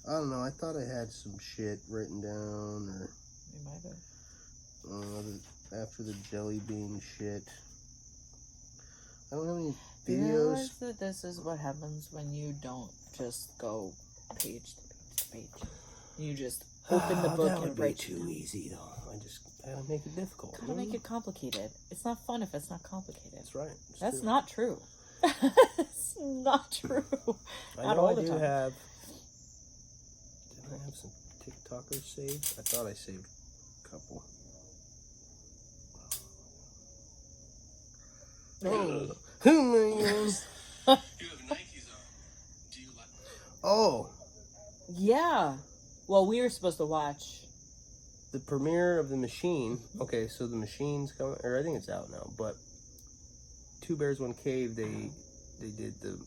Speaker 1: I don't know. I thought I had some shit written down, or
Speaker 2: You might have.
Speaker 1: After the jelly bean shit. I don't have any
Speaker 2: Do you
Speaker 1: videos.
Speaker 2: realize that this is what happens when you don't just go page to page to page? You just open the book
Speaker 1: that would
Speaker 2: and
Speaker 1: be
Speaker 2: write.
Speaker 1: too easy, though. I just gotta make it difficult.
Speaker 2: Gotta make it complicated. It's not fun if it's not complicated.
Speaker 1: That's right.
Speaker 2: That's not true. It's not true.
Speaker 1: I
Speaker 2: Not
Speaker 1: know
Speaker 2: all
Speaker 1: I
Speaker 2: the
Speaker 1: do
Speaker 2: time.
Speaker 1: have. Did I have some TikTokers saved? I thought I saved a couple.
Speaker 2: Oh.
Speaker 3: You have Nikes on. Do you like
Speaker 1: Oh,
Speaker 2: Yeah. Well, we were supposed to watch.
Speaker 1: the premiere of The Machine. Okay, so The Machine's coming, or I think it's out now, but Two Bears, One Cave, they did the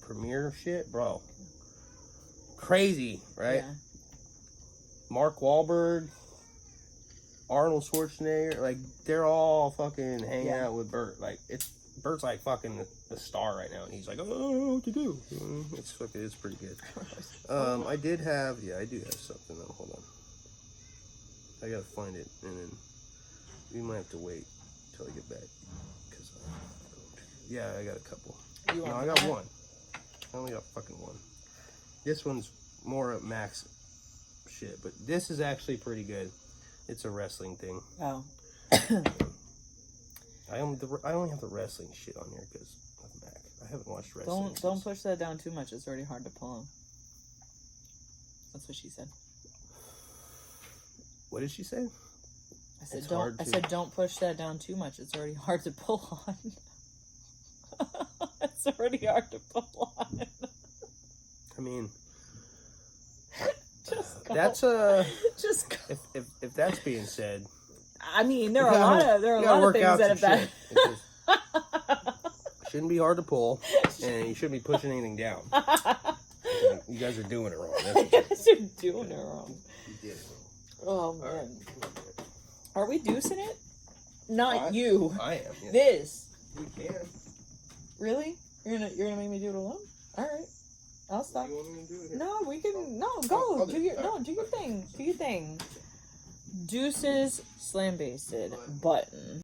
Speaker 1: premiere shit, bro. Crazy, right?
Speaker 2: Yeah.
Speaker 1: Mark Wahlberg, Arnold Schwarzenegger, like they're all fucking hanging out with Bert. Like Bert's like fucking the star right now, and he's like, oh, what to do? It's pretty good. I do have something though. Hold on, I gotta find it, and then we might have to wait till I get back. Cause I got a couple.
Speaker 2: You
Speaker 1: No,
Speaker 2: want
Speaker 1: I got
Speaker 2: that?
Speaker 1: one. I only got fucking one. This one's more at Max shit, but this is actually pretty good. It's a wrestling thing.
Speaker 2: Oh.
Speaker 1: I only have the wrestling shit on here because of Mac. I haven't watched wrestling.
Speaker 2: Don't push that down too much. It's already hard to pull on. That's what she said.
Speaker 1: What did she say?
Speaker 2: I said
Speaker 1: It's
Speaker 2: don't.
Speaker 1: hard
Speaker 2: I
Speaker 1: to-
Speaker 2: said don't push that down too much. It's already hard to pull on. It's already hard to pull on.
Speaker 1: I mean,
Speaker 2: Just go.
Speaker 1: that's
Speaker 2: Just go.
Speaker 1: if that's being said,
Speaker 2: I mean, there are
Speaker 1: you
Speaker 2: a lot of
Speaker 1: gotta
Speaker 2: things
Speaker 1: work out
Speaker 2: that have
Speaker 1: some
Speaker 2: that.
Speaker 1: shit. It just shouldn't be hard to pull, and you shouldn't be pushing anything down. You guys are doing it wrong. That's what
Speaker 2: You're doing it wrong.
Speaker 1: you did it
Speaker 2: Oh
Speaker 1: wrong.
Speaker 2: man, are we deucing it? Not
Speaker 1: I-
Speaker 2: you.
Speaker 1: I am. Yeah.
Speaker 2: This.
Speaker 1: We can.
Speaker 2: Really? You're gonna make me do it alone? All right. I'll stop.
Speaker 1: You want me to do it here?
Speaker 2: No, we can. No, go.
Speaker 1: I'll
Speaker 2: Do
Speaker 1: do
Speaker 2: your
Speaker 1: it.
Speaker 2: do your thing. Do your thing. Deuces slam basted button.